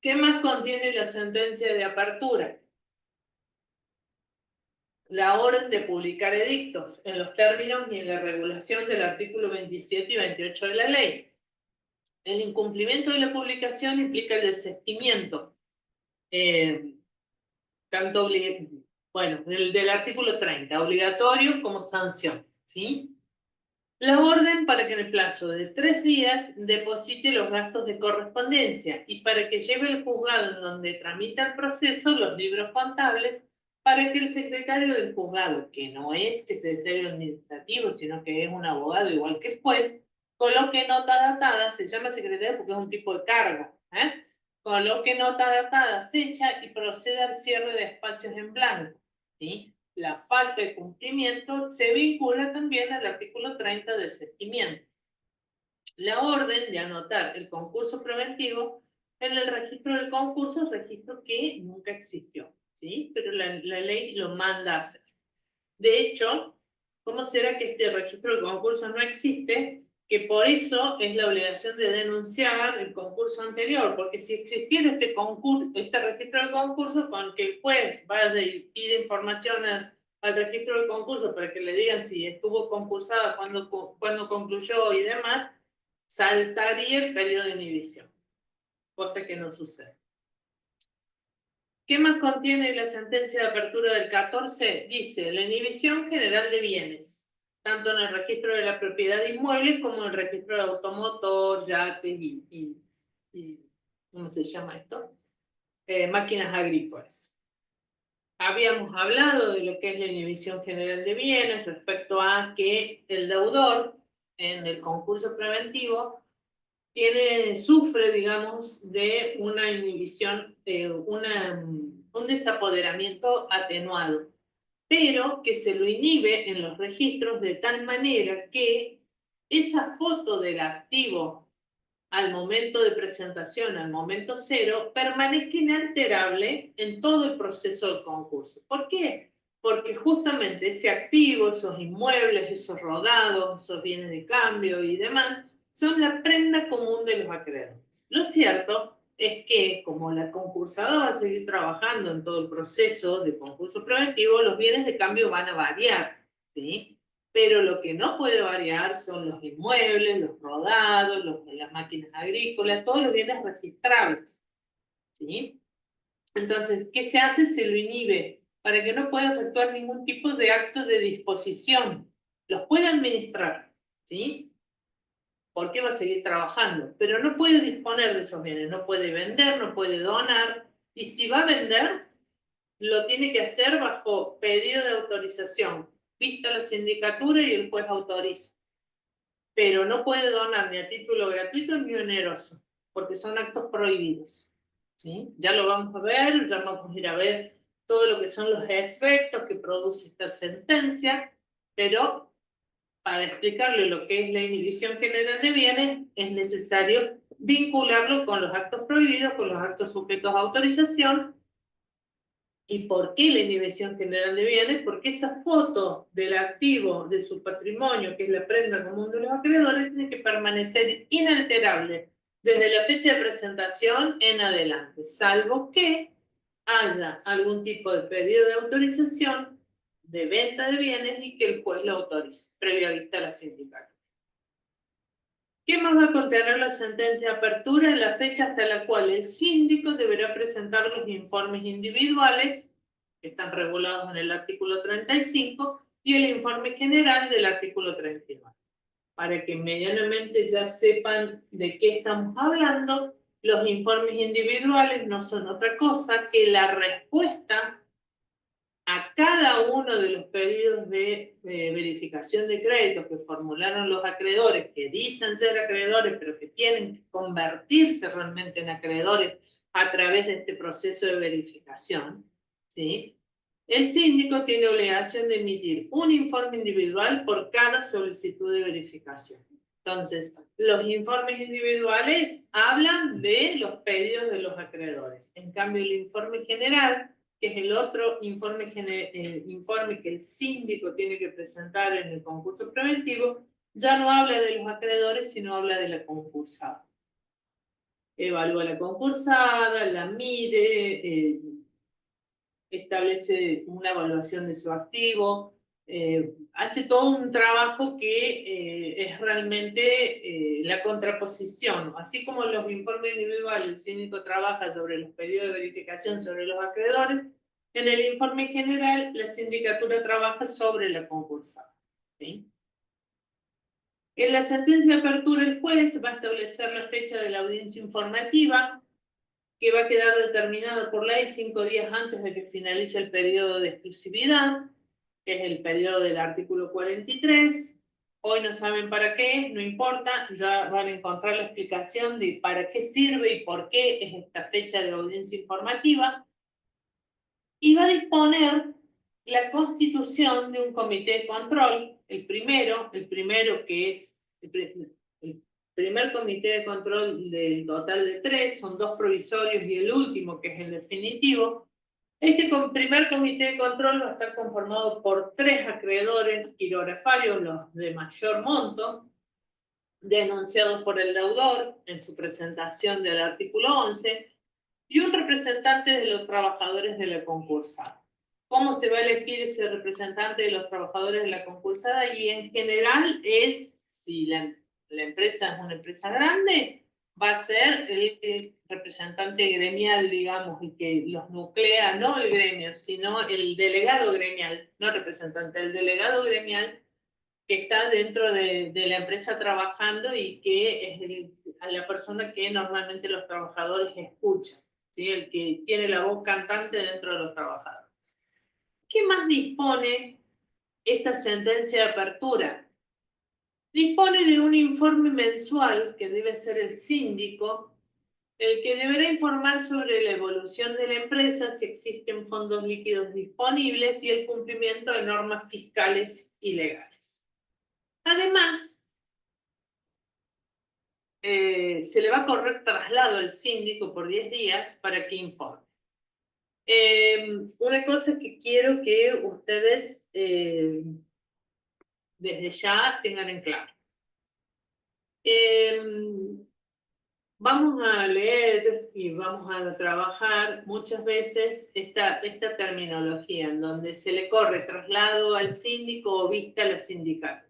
¿Qué más contiene la sentencia de apertura? La orden de publicar edictos en los términos y en la regulación del artículo 27 y 28 de la ley. El incumplimiento de la publicación implica el desistimiento, tanto el del artículo 30, obligatorio como sanción, ¿sí? La orden para que en el plazo de 3 días deposite los gastos de correspondencia y para que lleve al juzgado en donde tramita el proceso los libros contables para que el secretario del juzgado, que no es secretario administrativo, sino que es un abogado igual que el juez, coloque nota datada, se llama secretario porque es un tipo de cargo, coloque nota datada, fecha y proceda al cierre de espacios en blanco, ¿sí? La falta de cumplimiento se vincula también al artículo 30 de desistimiento. La orden de anotar el concurso preventivo en el registro del concurso, registro que nunca existió, ¿sí? Pero la ley lo manda a hacer. De hecho, ¿cómo será que este registro del concurso no existe? Que por eso es la obligación de denunciar el concurso anterior, porque si existiera este registro del concurso, con que el juez vaya y pide información al registro del concurso para que le digan si estuvo concursada, cuándo concluyó y demás, saltaría el periodo de inhibición, cosa que no sucede. ¿Qué más contiene la sentencia de apertura del 14? Dice, la inhibición general de bienes, tanto en el registro de la propiedad de inmuebles como en el registro de automotor, yates y ¿cómo se llama esto? Máquinas agrícolas. Habíamos hablado de lo que es la inhibición general de bienes respecto a que el deudor en el concurso preventivo sufre, digamos, de una inhibición, un desapoderamiento atenuado, pero que se lo inhibe en los registros de tal manera que esa foto del activo al momento de presentación, al momento cero, permanezca inalterable en todo el proceso del concurso. ¿Por qué? Porque justamente ese activo, esos inmuebles, esos rodados, esos bienes de cambio y demás, son la prenda común de los acreedores. Lo cierto es que, como la concursada va a seguir trabajando en todo el proceso de concurso preventivo, los bienes de cambio van a variar, ¿sí? Pero lo que no puede variar son los inmuebles, los rodados, las máquinas agrícolas, todos los bienes registrables, ¿sí? Entonces, ¿qué se hace? Se lo inhibe para que no pueda efectuar ningún tipo de acto de disposición. Los puede administrar, ¿sí? Porque va a seguir trabajando, pero no puede disponer de esos bienes, no puede vender, no puede donar, y si va a vender, lo tiene que hacer bajo pedido de autorización, vista la sindicatura y el juez autoriza. Pero no puede donar ni a título gratuito ni oneroso, porque son actos prohibidos, ¿sí? Ya lo vamos a ver, ya vamos a ir a ver todo lo que son los efectos que produce esta sentencia, pero para explicarle lo que es la inhibición general de bienes, es necesario vincularlo con los actos prohibidos, con los actos sujetos a autorización. ¿Y por qué la inhibición general de bienes? Porque esa foto del activo, de su patrimonio, que es la prenda común de los acreedores, tiene que permanecer inalterable desde la fecha de presentación en adelante, salvo que haya algún tipo de pedido de autorización de venta de bienes y que el juez lo autorice, previa vista a la sindicatura. ¿Qué más va a contener la sentencia de apertura? La fecha hasta la cual el síndico deberá presentar los informes individuales, que están regulados en el artículo 35, y el informe general del artículo 39. Para que medianamente ya sepan de qué estamos hablando, los informes individuales no son otra cosa que la respuesta a cada uno de los pedidos de verificación de crédito que formularon los acreedores, que dicen ser acreedores, pero que tienen que convertirse realmente en acreedores a través de este proceso de verificación, ¿sí? El síndico tiene obligación de emitir un informe individual por cada solicitud de verificación. Entonces, los informes individuales hablan de los pedidos de los acreedores. En cambio, el informe general, que es el otro informe que el síndico tiene que presentar en el concurso preventivo, ya no habla de los acreedores, sino habla de la concursada. Evalúa la concursada, la mide, establece una evaluación de su activo, hace todo un trabajo que es realmente la contraposición. Así como los informes individuales, el síndico trabaja sobre los pedidos de verificación sobre los acreedores, en el informe general la sindicatura trabaja sobre la concursada, ¿sí? En la sentencia de apertura, el juez va a establecer la fecha de la audiencia informativa, que va a quedar determinado por ley 5 días antes de que finalice el periodo de exclusividad, que es el periodo del artículo 43. Hoy no saben para qué, no importa, ya van a encontrar la explicación de para qué sirve y por qué es esta fecha de audiencia informativa. Y va a disponer la constitución de un comité de control, el primero que es el primer comité de control del total de 3, son 2 provisorios y el último, que es el definitivo. Este primer comité de control va a estar conformado por 3 acreedores quirografarios, los de mayor monto, denunciados por el deudor en su presentación del artículo 11, y un representante de los trabajadores de la concursada. ¿Cómo se va a elegir ese representante de los trabajadores de la concursada? Y en general es, si la empresa es una empresa grande, va a ser el representante gremial, digamos, el que los nuclea, no el gremio, sino el delegado gremial, no representante, el delegado gremial que está dentro de la empresa trabajando y que es la persona que normalmente los trabajadores escuchan, ¿sí? El que tiene la voz cantante dentro de los trabajadores. ¿Qué más dispone esta sentencia de apertura? Dispone de un informe mensual que debe ser el síndico, el que deberá informar sobre la evolución de la empresa, si existen fondos líquidos disponibles y el cumplimiento de normas fiscales y legales. Además, se le va a correr traslado al síndico por 10 días para que informe. Una cosa que quiero que ustedes desde ya tengan en claro. Vamos a leer y vamos a trabajar muchas veces esta terminología en donde se le corre traslado al síndico o vista a la sindicatura.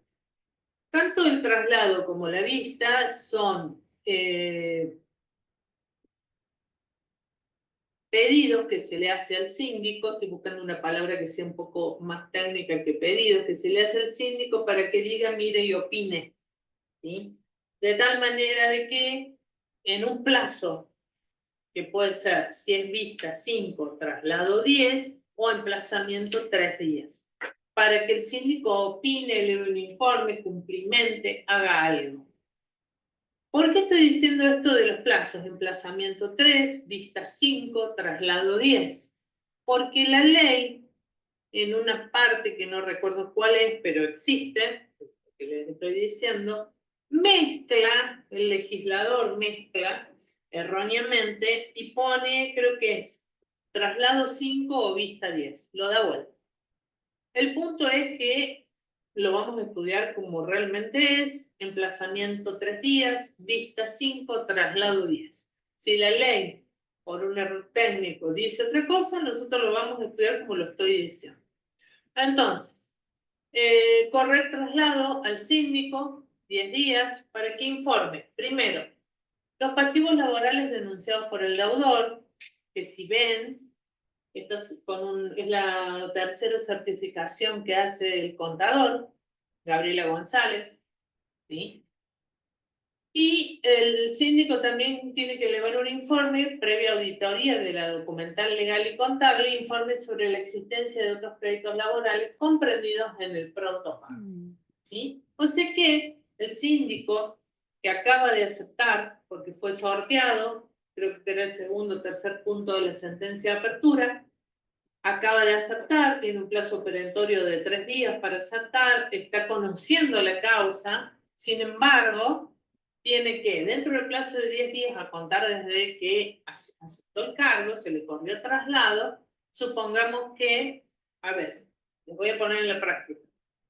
Tanto el traslado como la vista son pedidos que se le hace al síndico. Estoy buscando una palabra que sea un poco más técnica que pedidos, que se le hace al síndico para que diga, mire y opine, ¿sí? De tal manera de que en un plazo, que puede ser, si es vista 5, traslado 10, o emplazamiento 3 días, para que el síndico opine, lea un informe, cumplimente, haga algo. ¿Por qué estoy diciendo esto de los plazos? Emplazamiento 3, vista 5, traslado 10. Porque la ley, en una parte que no recuerdo cuál es, pero existe, que les estoy diciendo, mezcla, el legislador mezcla erróneamente y pone, creo que es traslado 5 o vista 10, lo da vuelta. El punto es que lo vamos a estudiar como realmente es, emplazamiento 3 días, vista 5, traslado 10. Si la ley, por un error técnico, dice otra cosa, nosotros lo vamos a estudiar como lo estoy diciendo. Entonces, correr traslado al síndico 10 días, para que informe, primero, los pasivos laborales denunciados por el deudor, que si ven, esta es la tercera certificación que hace el contador, Gabriela González, ¿sí? Y el síndico también tiene que elevar un informe previa auditoría de la documental legal y contable, informe sobre la existencia de otros créditos laborales comprendidos en el pronto pago, ¿sí? O sea que el síndico que acaba de aceptar, porque fue sorteado, creo que era el segundo o tercer punto de la sentencia de apertura, acaba de aceptar, tiene un plazo perentorio de 3 días para aceptar, está conociendo la causa, sin embargo, tiene que, dentro del plazo de 10 días, a contar desde que aceptó el cargo, se le corrió traslado, supongamos que, a ver, les voy a poner en la práctica.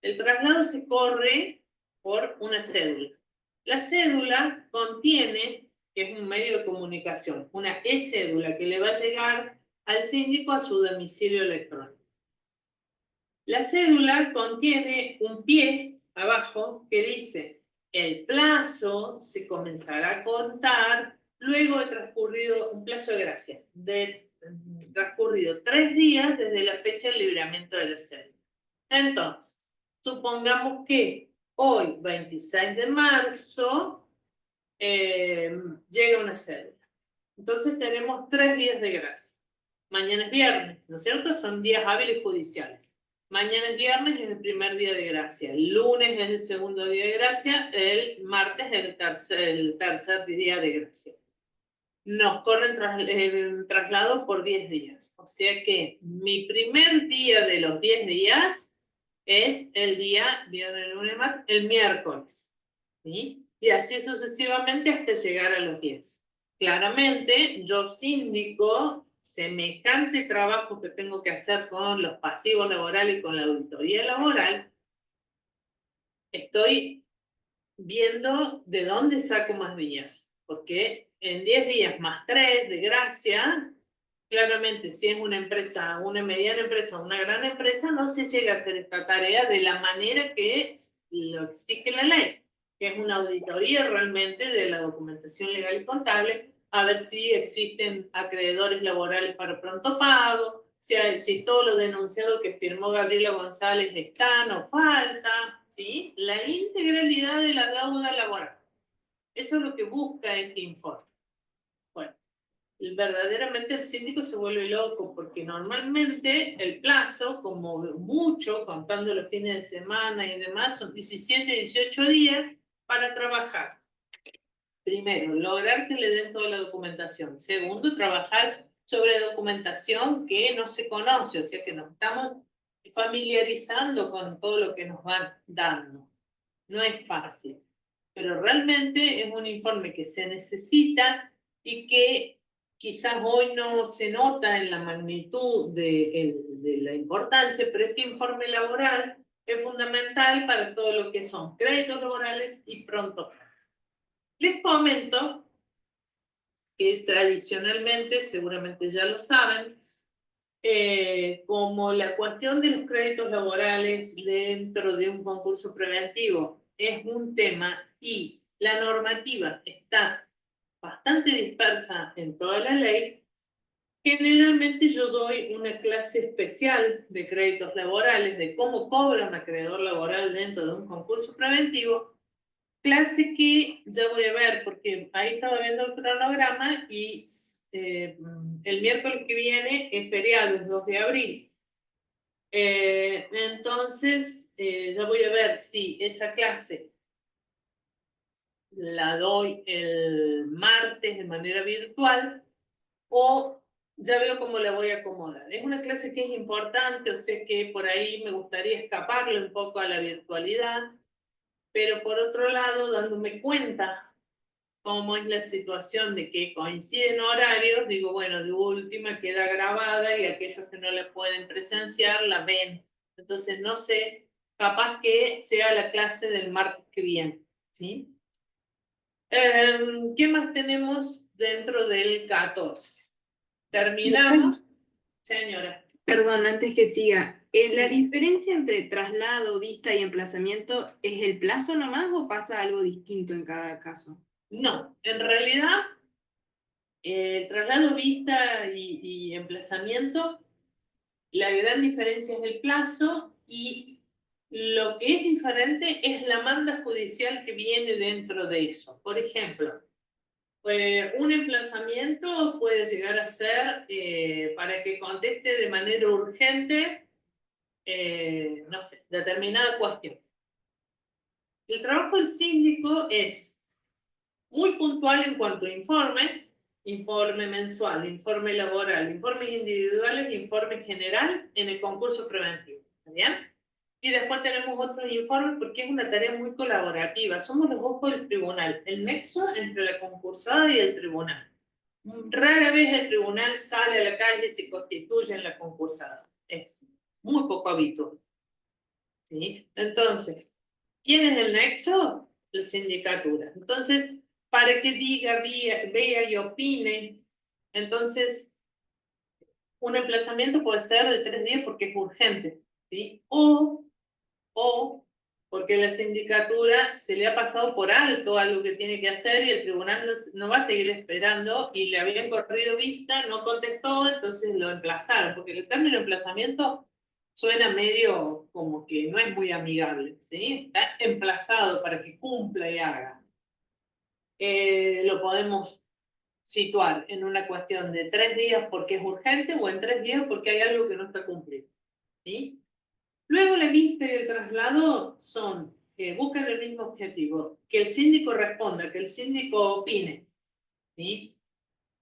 El traslado se corre por una cédula. La cédula contiene, que es un medio de comunicación, una e-cédula que le va a llegar al síndico a su domicilio electrónico. La cédula contiene un pie abajo que dice: el plazo se comenzará a contar luego de transcurrido un plazo de gracia, transcurrido 3 días desde la fecha del libramiento de la cédula. Entonces, supongamos que hoy, 26 de marzo, llega una cédula. Entonces tenemos 3 días de gracia. Mañana es viernes, ¿no es cierto? Son días hábiles judiciales. Mañana es viernes, es el primer día de gracia. El lunes es el segundo día de gracia. El martes es el tercer día de gracia. Nos corren el traslado por 10 días. O sea que mi primer día de los 10 días es el día, viernes, lunes, martes, el miércoles, ¿sí? Y así sucesivamente hasta llegar a los 10. Claramente, yo síndico, semejante trabajo que tengo que hacer con los pasivos laborales y con la auditoría laboral, estoy viendo de dónde saco más días, porque en 10 días más 3 de gracia, claramente si es una empresa, una mediana empresa, una gran empresa, no se llega a hacer esta tarea de la manera que lo exige la ley, que es una auditoría realmente de la documentación legal y contable, a ver si existen acreedores laborales para pronto pago, si todo lo denunciado que firmó Gabriela González está o falta, ¿sí? La integralidad de la deuda laboral. Eso es lo que busca este informe. Bueno, verdaderamente el síndico se vuelve loco porque normalmente el plazo, como mucho, contando los fines de semana y demás, son 17, 18 días para trabajar. Primero, lograr que le den toda la documentación. Segundo, trabajar sobre documentación que no se conoce, o sea que nos estamos familiarizando con todo lo que nos van dando. No es fácil, pero realmente es un informe que se necesita y que quizás hoy no se nota en la magnitud de la importancia, pero este informe laboral es fundamental para todo lo que son créditos laborales y pronto. Les comento que tradicionalmente, seguramente ya lo saben, como la cuestión de los créditos laborales dentro de un concurso preventivo es un tema y la normativa está bastante dispersa en toda la ley, generalmente yo doy una clase especial de créditos laborales, de cómo cobra un acreedor laboral dentro de un concurso preventivo, clase que ya voy a ver, porque ahí estaba viendo el cronograma y el miércoles que viene es feriado, es 2 de abril. Entonces, ya voy a ver si esa clase la doy el martes de manera virtual o ya veo cómo la voy a acomodar. Es una clase que es importante, o sea que por ahí me gustaría escaparle un poco a la virtualidad, pero por otro lado, dándome cuenta cómo es la situación de que coinciden horarios, digo, bueno, de última queda grabada y aquellos que no la pueden presenciar la ven. Entonces, no sé, capaz que sea la clase del martes que viene, ¿sí? ¿Qué más tenemos dentro del 14? Terminamos. Señora.
Perdón, antes que siga, ¿La diferencia entre traslado, vista y emplazamiento es el plazo nomás o pasa algo distinto en cada caso?
No, en realidad, el traslado, vista y emplazamiento, la gran diferencia es el plazo y lo que es diferente es la manda judicial que viene dentro de eso. Por ejemplo, un emplazamiento puede llegar a ser para que conteste de manera urgente, no sé, determinada cuestión. El trabajo del síndico es muy puntual en cuanto a informes, informe mensual, informe laboral, informes individuales, informe general en el concurso preventivo. ¿Está bien? Y después tenemos otros informes porque es una tarea muy colaborativa. Somos los ojos del tribunal, el nexo entre la concursada y el tribunal. Rara vez el tribunal sale a la calle y se constituye en la concursada. Es muy poco habitual. ¿Sí? Entonces, ¿quién es el nexo? La sindicatura. Entonces, para que diga, vea y opine, entonces, un emplazamiento puede ser de 3 días porque es urgente, ¿sí? O porque la sindicatura se le ha pasado por alto algo que tiene que hacer y el tribunal no va a seguir esperando y le habían corrido vista, no contestó, entonces lo emplazaron, porque el término emplazamiento suena medio como que no es muy amigable, ¿sí? Está emplazado para que cumpla y haga. Lo podemos situar en una cuestión de 3 días porque es urgente o en 3 días porque hay algo que no está cumplido, ¿sí? Luego la vista y el traslado buscan el mismo objetivo, que el síndico responda, que el síndico opine, ¿sí?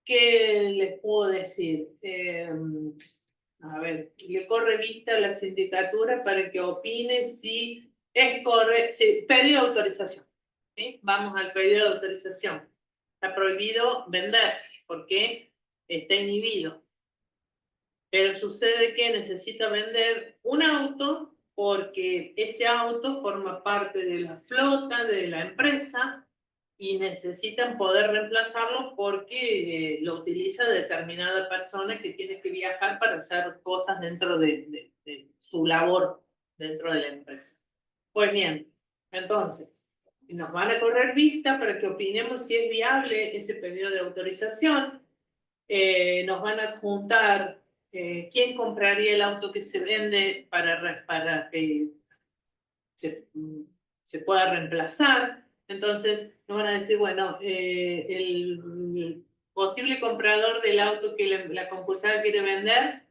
¿Qué les puedo decir? A ver, le corre vista a la sindicatura para que opine si es correcto, si pedido de autorización, ¿sí? Vamos al pedido de autorización. Está prohibido vender porque está inhibido. Pero sucede que necesita vender un auto porque ese auto forma parte de la flota de la empresa y necesitan poder reemplazarlo porque lo utiliza determinada persona que tiene que viajar para hacer cosas dentro de su labor dentro de la empresa. Pues bien, entonces, nos van a correr vista para que opinemos si es viable ese pedido de autorización. Nos van a adjuntar quién compraría el auto que se vende para que se pueda reemplazar. Entonces nos van a decir, bueno, el posible comprador del auto que la concursada quiere vender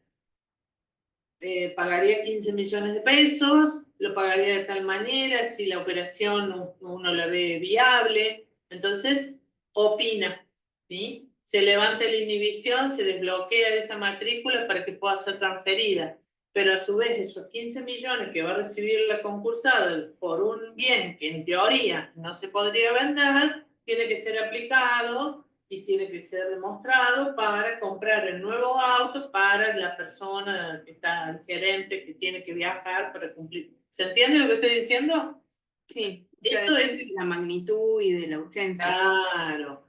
pagaría 15 millones de pesos, lo pagaría de tal manera, si la operación uno la ve viable, entonces opina, ¿sí? Se levanta la inhibición, se desbloquea esa matrícula para que pueda ser transferida, pero a su vez esos 15 millones que va a recibir la concursada por un bien que en teoría no se podría vender, tiene que ser aplicado y tiene que ser demostrado para comprar el nuevo auto para la persona que está, el gerente que tiene que viajar para cumplir. ¿Se entiende lo que estoy diciendo?
Sí,
Eso es
la magnitud y de la urgencia.
Claro.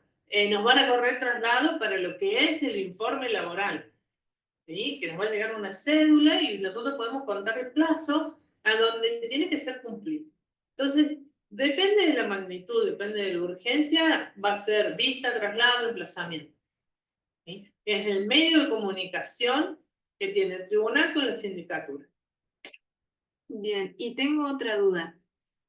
Nos van a correr traslado para lo que es el informe laboral, ¿sí? Que nos va a llegar una cédula y nosotros podemos contar el plazo a donde tiene que ser cumplido. Entonces, depende de la magnitud, depende de la urgencia, va a ser vista, traslado, emplazamiento, ¿sí? Es el medio de comunicación que tiene el tribunal con la sindicatura.
Bien, y tengo otra duda.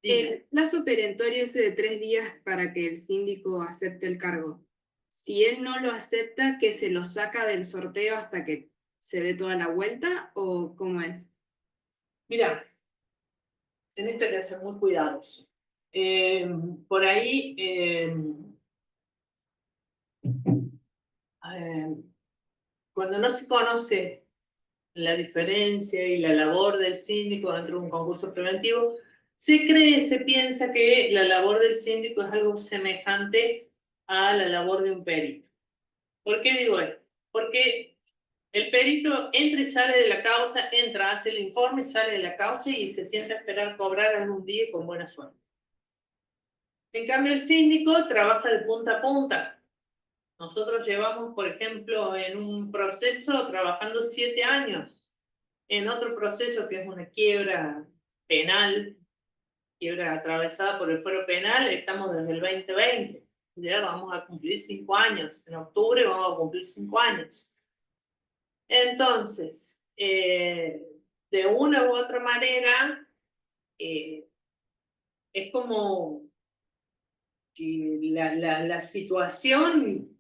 Dime.
El plazo perentorio ese de 3 días para que el síndico acepte el cargo. Si él no lo acepta, ¿que se lo saca del sorteo hasta que se dé toda la vuelta o cómo es?
Mira, tenés que ser muy cuidadoso. Por ahí, cuando no se conoce la diferencia y la labor del síndico dentro de un concurso preventivo, se piensa que la labor del síndico es algo semejante a la labor de un perito. ¿Por qué digo esto? Porque el perito entra y sale de la causa, entra, hace el informe, sale de la causa y se sienta a esperar cobrar algún día con buena suerte. En cambio, el síndico trabaja de punta a punta. Nosotros llevamos, por ejemplo, en un proceso trabajando 7 años. en otro proceso que es una quiebra penal, quiebra atravesada por el fuero penal, estamos desde el 2020. Ya vamos a cumplir 5 años. En octubre vamos a cumplir 5 años. Entonces, de una u otra manera, es como que la situación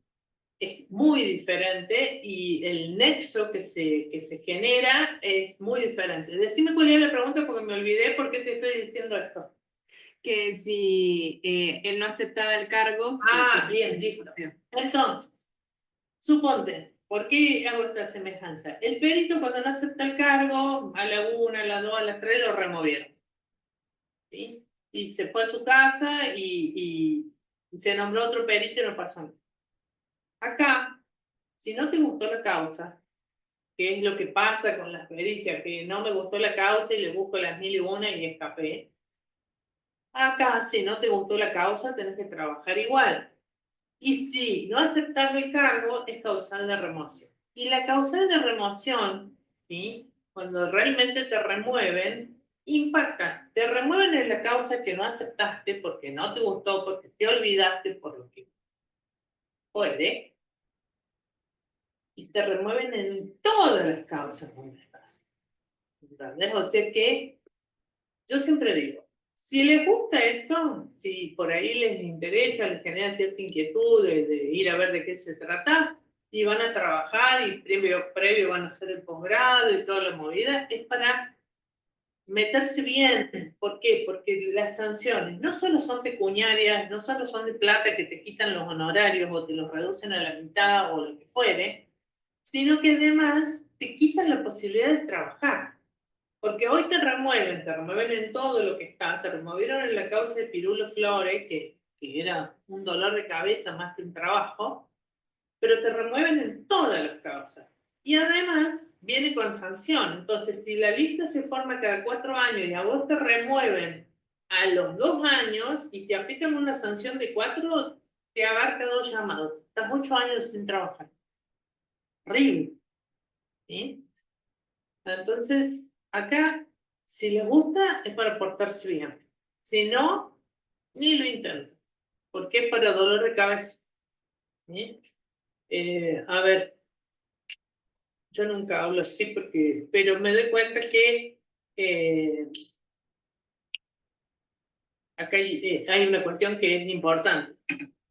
es muy diferente y el nexo que se genera es muy diferente. Decime cuál es la pregunta porque me olvidé por qué te estoy diciendo esto.
Que si él no aceptaba el cargo.
Ah, bien, listo. Entonces, suponte, ¿por qué hago esta semejanza? El perito cuando no acepta el cargo, a la 1, a la 2, a las 3 lo removieron. ¿Sí? Y se fue a su casa y se nombró otro perito y no pasó nada. Acá, si no te gustó la causa, que es lo que pasa con las pericias, que no me gustó la causa y le busco las 1001 y escapé. Acá, si no te gustó la causa, tenés que trabajar igual. Y si no aceptar el cargo, es causal de remoción. Y la causal de remoción, ¿sí? Cuando realmente te remueven, impacta. Te remueven en la causa que no aceptaste porque no te gustó, porque te olvidaste por lo que puede. Y te remueven en todas las causas donde estás. ¿Entendés? O sea que yo siempre digo, si les gusta esto, si por ahí les interesa, les genera cierta inquietud de ir a ver de qué se trata, y van a trabajar y previo van a hacer el posgrado y toda la movida, es para meterse bien. ¿Por qué? Porque las sanciones no solo son pecuniarias, no solo son de plata que te quitan los honorarios o te los reducen a la mitad o lo que fuere, sino que además te quitan la posibilidad de trabajar. Porque hoy te remueven en todo lo que está. Te removieron en la causa de Pirulo Flores, que era un dolor de cabeza más que un trabajo, pero te remueven en todas las causas. Y además viene con sanción. Entonces, si la lista se forma cada 4 años y a vos te remueven a los 2 años y te aplican una sanción de 4, te abarca 2 llamados. Estás 8 años sin trabajar. Horrible. ¿Sí? Entonces, acá, si les gusta, es para portarse bien. Si no, ni lo intento, porque es para dolor de cabeza. ¿Sí? A ver, yo nunca hablo así, pero me doy cuenta que acá hay una cuestión que es importante.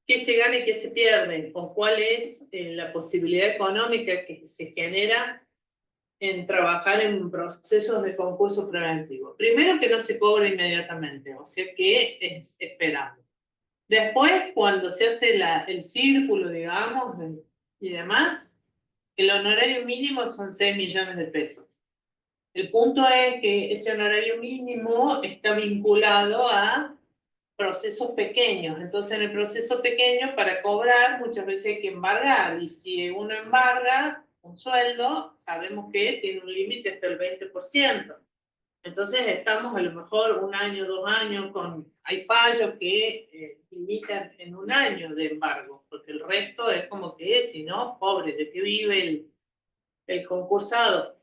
¿Qué se gana y qué se pierde? ¿O cuál es la posibilidad económica que se genera en trabajar en procesos de concurso preventivo? Primero, que no se cobra inmediatamente, o sea que es esperando. Después, cuando se hace el círculo, digamos, y demás, el honorario mínimo son 6 millones de pesos. El punto es que ese honorario mínimo está vinculado a procesos pequeños. Entonces, en el proceso pequeño, para cobrar, muchas veces hay que embargar. Y si uno embarga un sueldo, sabemos que tiene un límite hasta el 20%. Entonces, estamos a lo mejor 1 año, 2 años, hay fallos que limitan en 1 año de embargo, porque el resto es como que, si no, pobre, ¿de qué vive el concursado?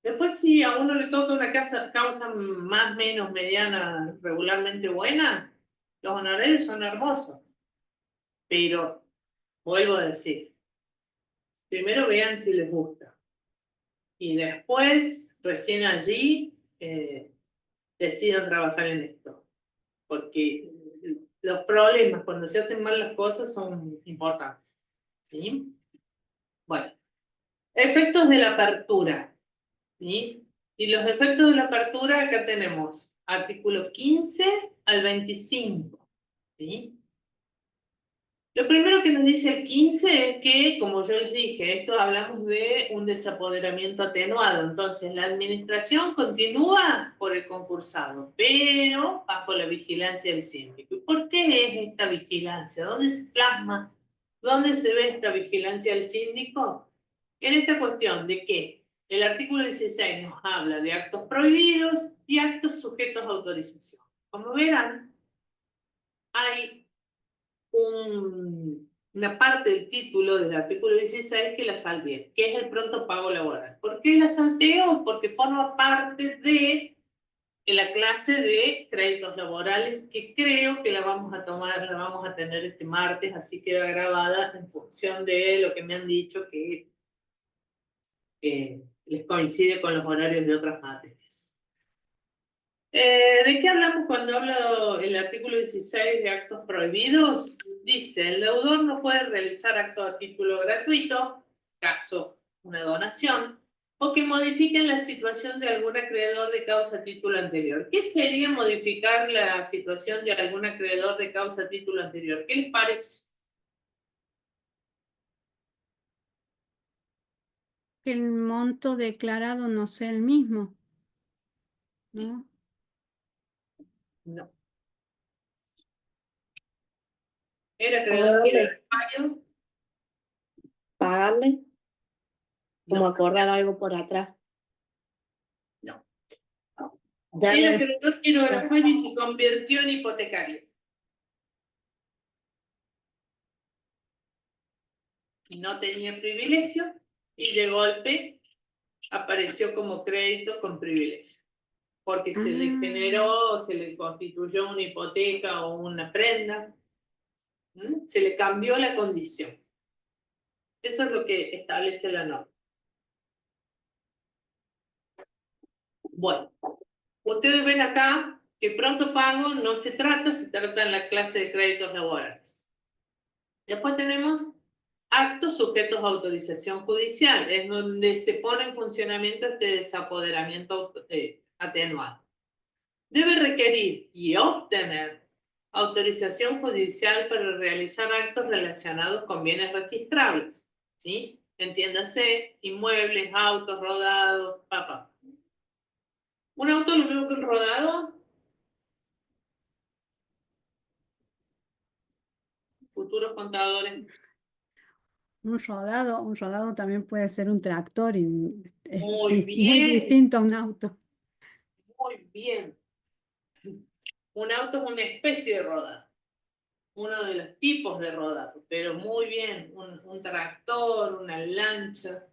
Después, si a uno le toca una causa más o menos mediana, regularmente buena, los honorarios son hermosos. Pero, vuelvo a decir, primero vean si les gusta. Y después, recién allí, decidan trabajar en esto. Porque los problemas cuando se hacen mal las cosas son importantes. ¿Sí? Bueno, efectos de la apertura. ¿Sí? Y los efectos de la apertura, acá tenemos artículo 15 al 25. ¿Sí? Lo primero que nos dice el 15 es que, como yo les dije, esto hablamos de un desapoderamiento atenuado. Entonces, la administración continúa por el concursado, pero bajo la vigilancia del síndico. ¿Y por qué es esta vigilancia? ¿Dónde se plasma? ¿Dónde se ve esta vigilancia del síndico? En esta cuestión de que el artículo 16 nos habla de actos prohibidos y actos sujetos a autorización. Como verán, hay una parte del título del artículo 16 que la salteé, que es el pronto pago laboral. ¿Por qué la salteo? Porque forma parte de la clase de créditos laborales, que creo que la vamos a tomar, la vamos a tener este martes, así queda grabada en función de lo que me han dicho que les coincide con los horarios de otras materias. ¿De qué hablamos cuando habla el artículo 16 de actos prohibidos? Dice, el deudor no puede realizar acto a título gratuito, caso una donación, o que modifiquen la situación de algún acreedor de causa a título anterior. ¿Qué sería modificar la situación de algún acreedor de causa a título anterior? ¿Qué les parece?
Que el monto declarado no sea el mismo, ¿no?
No. ¿Era acreedor que era fallo?
Pagarle, como
No.
acordar algo por atrás.
No.
Darle-
Era acreedor que era fallo y se convirtió en hipotecario. Y no tenía privilegio, y de golpe apareció como crédito con privilegio, porque se le generó, se le constituyó una hipoteca o una prenda, se le cambió la condición. Eso es lo que establece la norma. Bueno, ustedes ven acá que pronto pago no se trata en la clase de créditos laborales. Después tenemos actos sujetos a autorización judicial, es donde se pone en funcionamiento este desapoderamiento atenuado. Debe requerir y obtener autorización judicial para realizar actos relacionados con bienes registrables, ¿sí? Entiéndase, inmuebles, autos, rodados, papá. ¿Un auto es lo mismo que un rodado? Futuros contadores.
Un rodado también puede ser un tractor y es
Muy
muy
bien,
distinto a un auto.
muy bien. Un auto es una especie de rodado, uno de los tipos de rodado, pero muy bien, un tractor, una lancha,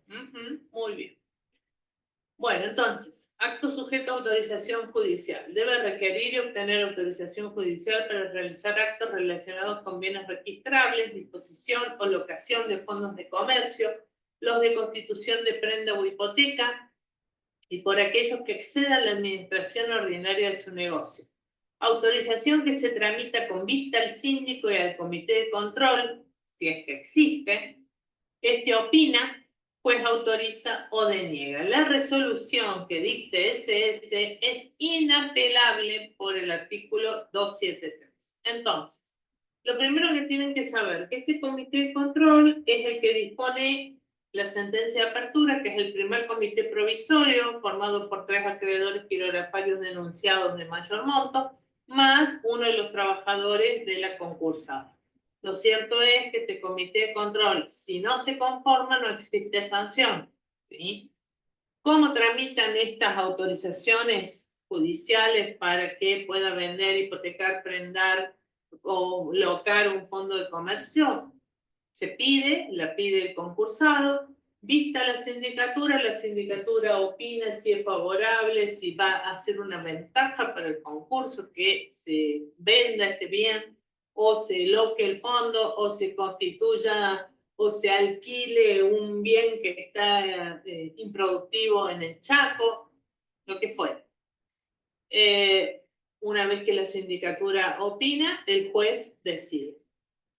muy bien. Bueno, entonces, acto sujeto a autorización judicial. Debe requerir y obtener autorización judicial para realizar actos relacionados con bienes registrables, disposición o locación de fondos de comercio, los de constitución de prenda o hipoteca, y por aquellos que excedan la administración ordinaria de su negocio. Autorización que se tramita con vista al síndico y al comité de control, si es que existe. Este opina, pues autoriza o deniega. La resolución que dicte SS es inapelable por el artículo 273. Entonces, lo primero que tienen que saber que este comité de control es el que dispone la sentencia de apertura, que es el primer comité provisorio, formado por 3 acreedores quirografarios denunciados de mayor monto, más uno de los trabajadores de la concursada. Lo cierto es que este comité de control, si no se conforma, no existe sanción, ¿sí? ¿Cómo tramitan estas autorizaciones judiciales para que pueda vender, hipotecar, prendar o locar un fondo de comercio? Se pide, la pide el concursado, vista la sindicatura opina si es favorable, si va a ser una ventaja para el concurso que se venda este bien, o se loque el fondo, o se constituya, o se alquile un bien que está improductivo en el Chaco, lo que fuera. Una vez que la sindicatura opina, el juez decide,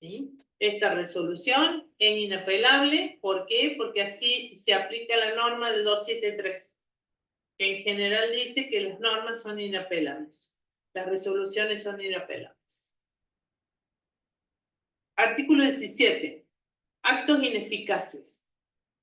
¿sí? Esta resolución es inapelable. ¿Por qué? Porque así se aplica la norma del 273, que en general dice que las normas son inapelables. Las resoluciones son inapelables. Artículo 17. Actos ineficaces.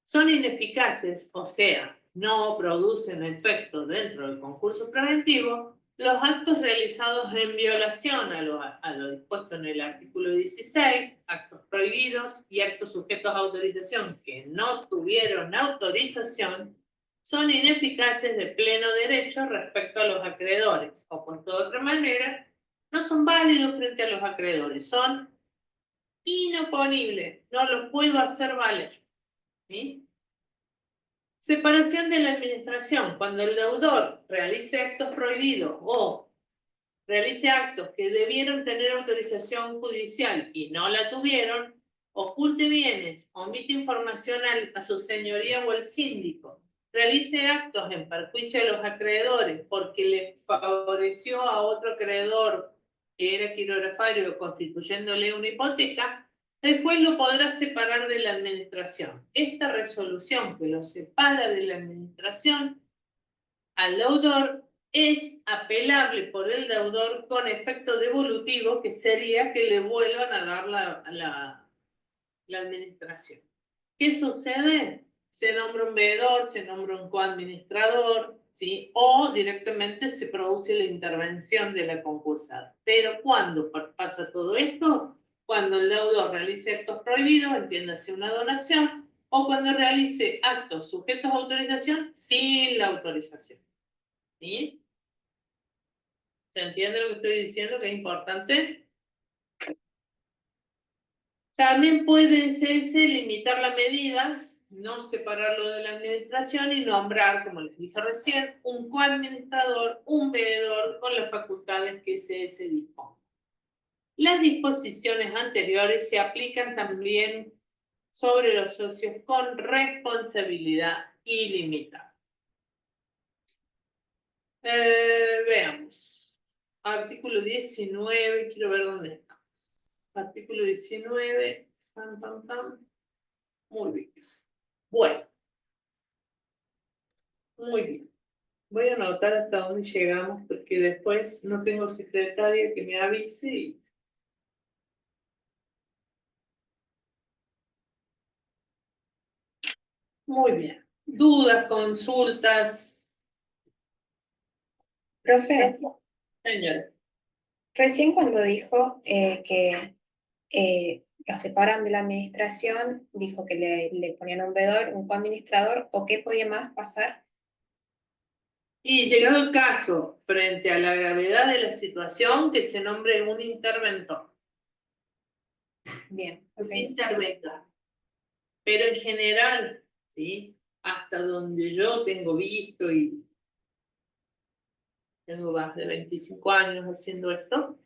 Son ineficaces, o sea, no producen efecto dentro del concurso preventivo, los actos realizados en violación a lo dispuesto en el artículo 16, actos prohibidos y actos sujetos a autorización que no tuvieron autorización, son ineficaces de pleno derecho respecto a los acreedores, o puesto de otra manera, no son válidos frente a los acreedores, son inoponible, no lo puedo hacer valer. ¿Sí? Separación de la administración. Cuando el deudor realice actos prohibidos o realice actos que debieron tener autorización judicial y no la tuvieron, oculte bienes, omite información a su señoría o al síndico, realice actos en perjuicio de los acreedores porque le favoreció a otro acreedor que era quirografario constituyéndole una hipoteca, el juez lo podrá separar de la administración. Esta resolución que lo separa de la administración al deudor es apelable por el deudor con efecto devolutivo, que sería que le vuelvan a dar la administración. ¿Qué sucede? Se nombra un veedor, se nombra un coadministrador, ¿sí? O directamente se produce la intervención de la concursada. Pero ¿cuándo pasa todo esto? Cuando el deudor realice actos prohibidos, entiéndase una donación, o cuando realice actos sujetos a autorización sin la autorización. ¿Sí? ¿Se entiende lo que estoy diciendo? Que es importante. También puede cese limitar las medidas, no separarlo de la administración y nombrar, como les dije recién, un coadministrador, un veedor con las facultades que cese dispone. Las disposiciones anteriores se aplican también sobre los socios con responsabilidad ilimitada. Veamos. Artículo 19, quiero ver dónde está. Artículo 19. Pam, pam, pam. Muy bien. Bueno. Muy bien. Voy a anotar hasta dónde llegamos porque después no tengo secretaria que me avise y... Muy bien. Dudas, consultas.
Profe,
Señora.
recién cuando dijo que lo separan de la administración, dijo que le ponían un veedor, un coadministrador, o qué podía más pasar.
Y llegado el caso, frente a la gravedad de la situación, que se nombre un interventor.
Bien,
Que
ok.
se intervenga. Pero en general, ¿sí? Hasta donde yo tengo visto y tengo más de 25 años haciendo esto,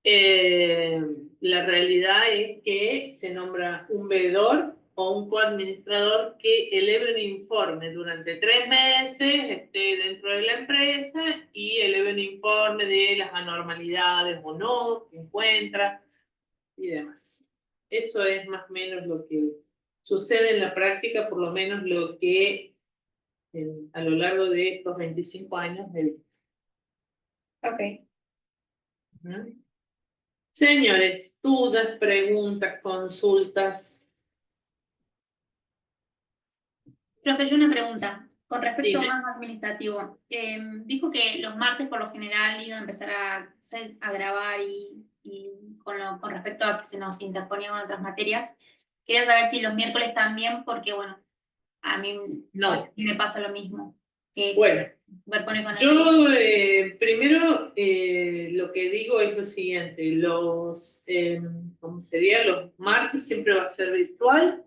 la realidad es que se nombra un veedor o un coadministrador que eleve un informe durante 3 meses, esté dentro de la empresa y eleve un informe de las anormalidades o no que encuentra y demás. Eso es más o menos lo que sucede en la práctica, por lo menos lo que a lo largo de estos 25 años he visto.
Ok.
¿Mm? Señores, dudas, preguntas, consultas.
Profe, yo una pregunta. Con respecto
Dime.
más administrativo, dijo que los martes por lo general iba a empezar a grabar y con respecto a que se nos interponía con otras materias. Quería saber si los miércoles también, porque bueno, a mí
No.
me pasa lo mismo. Que
Bueno,
se superpone con
yo primero lo que digo es lo siguiente, ¿cómo sería? Los martes siempre va a ser virtual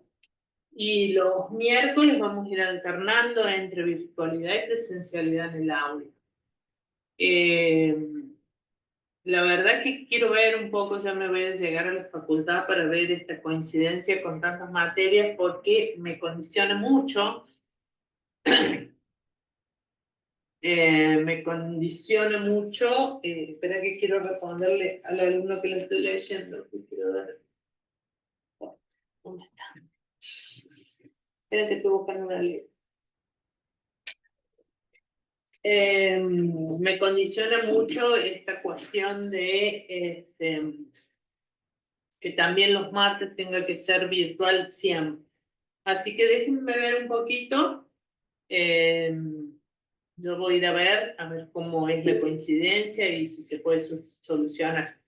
y los miércoles vamos a ir alternando entre virtualidad y presencialidad en el aula. La verdad que quiero ver un poco, ya me voy a llegar a la facultad para ver esta coincidencia con tantas materias porque me condiciona mucho. Me condiciona mucho. Espera que quiero responderle al alumno que le estoy leyendo. Que quiero dar. ¿Dónde está? Espera que estoy buscando una letra. Me condiciona mucho esta cuestión de que también los martes tenga que ser virtual siempre. Así que déjenme ver un poquito. Yo voy a ir a ver cómo es la coincidencia y si se puede solucionar.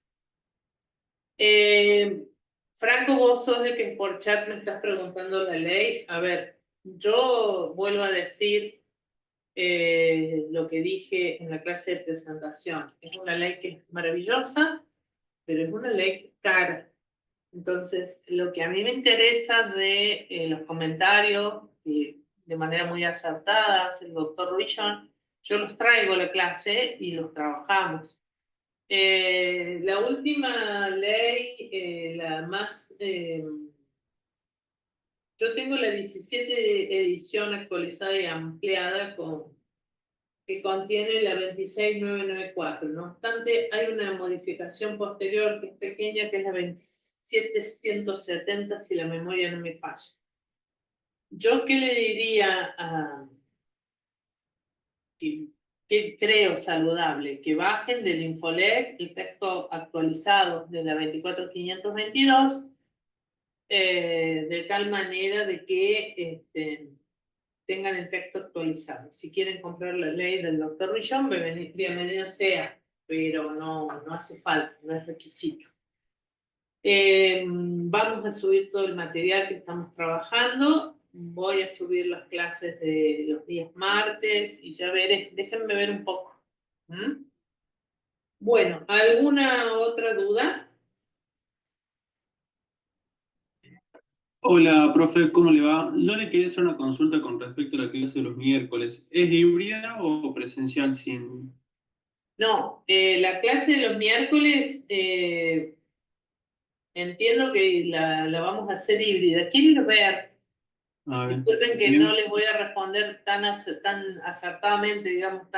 Franco, vos sos el que por chat me estás preguntando la ley. A ver, yo vuelvo a decir lo que dije en la clase de presentación. Es una ley que es maravillosa, pero es una ley cara. Entonces, lo que a mí me interesa de los comentarios, de manera muy acertada, hace el doctor Rillon, yo los traigo a la clase y los trabajamos. La última ley, la más... yo tengo la 17 edición actualizada y ampliada que contiene la 26994. No obstante, hay una modificación posterior que es pequeña, que es la 27170, si la memoria no me falla. ¿Yo qué le diría a... que creo saludable? Que bajen del Infolec el texto actualizado de la 24522, de tal manera de que tengan el texto actualizado. Si quieren comprar la ley del doctor Rillon, bienvenido sea, pero no hace falta, no es requisito. Vamos a subir todo el material que estamos trabajando. Voy a subir las clases de los días martes y ya veré. Déjenme ver un poco. Bueno, ¿alguna otra duda?
Hola, profe, ¿cómo le va? Yo le quería hacer una consulta con respecto a la clase de los miércoles. ¿Es híbrida o presencial sin...?
No, la clase de los miércoles entiendo que la vamos a hacer híbrida. Quiero ver.
A ver,
Disculpen que
bien.
no les voy a responder tan acertadamente, digamos,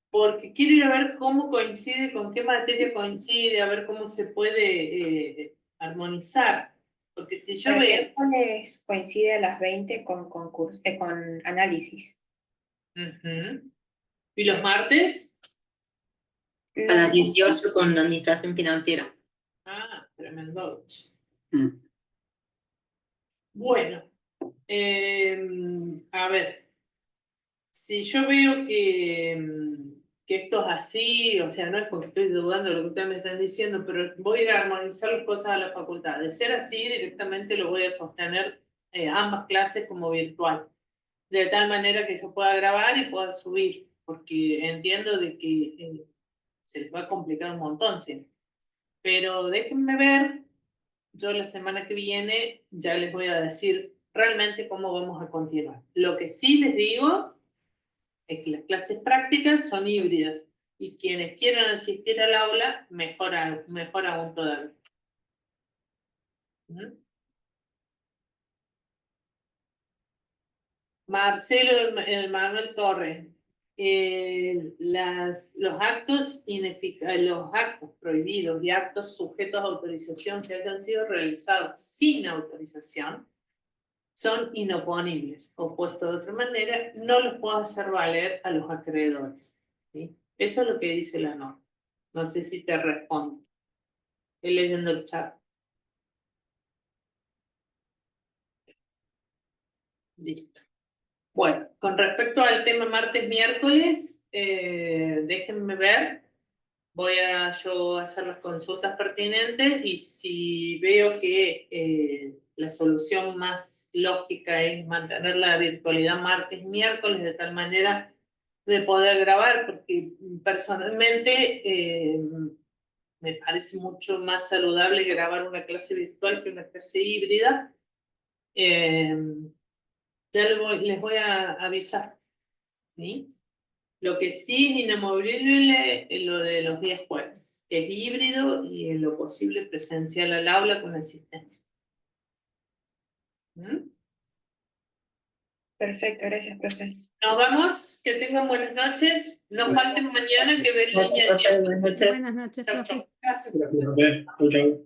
porque quiero ir a ver cómo coincide, con qué materia coincide, a ver cómo se puede armonizar. Porque si yo
El
veo...
miércoles coincide a las 20 con análisis.
¿Y los martes?
A las 18 con administración financiera.
Ah, tremendo.
Mm.
Bueno, a ver, si yo veo que esto es así, o sea, no es porque estoy dudando de lo que ustedes me están diciendo, pero voy a ir a armonizar las cosas a la facultad. De ser así, directamente lo voy a sostener ambas clases como virtual, de tal manera que se pueda grabar y pueda subir, porque entiendo de que se les va a complicar un montón siempre. Pero déjenme ver, yo la semana que viene ya les voy a decir realmente cómo vamos a continuar. Lo que sí les digo es que las clases prácticas son híbridas y quienes quieran asistir al aula, mejor aún todavía. Marcelo Manuel Torres, los actos prohibidos y actos sujetos a autorización que hayan sido realizados sin autorización son inoponibles, o puesto de otra manera, no los puedo hacer valer a los acreedores. ¿Sí? Eso es lo que dice la norma. No sé si te respondo. Estoy leyendo el chat. Listo. Bueno, con respecto al tema martes-miércoles, déjenme ver. Voy a yo hacer las consultas pertinentes y si veo que la solución más lógica es mantener la virtualidad martes-miércoles de tal manera de poder grabar, porque personalmente me parece mucho más saludable grabar una clase virtual que una clase híbrida. Ya les voy a avisar, ¿sí? Lo que sí es inamovible es lo de los días jueves, que es híbrido y en lo posible presencial al aula con asistencia.
Perfecto, gracias, profe.
Nos vamos, que tengan buenas noches. No falten mañana que ver línea de tiempo.
Buenas noches,
Chau,
profe.
chau. Gracias.
Gracias, profe. Chau, chau.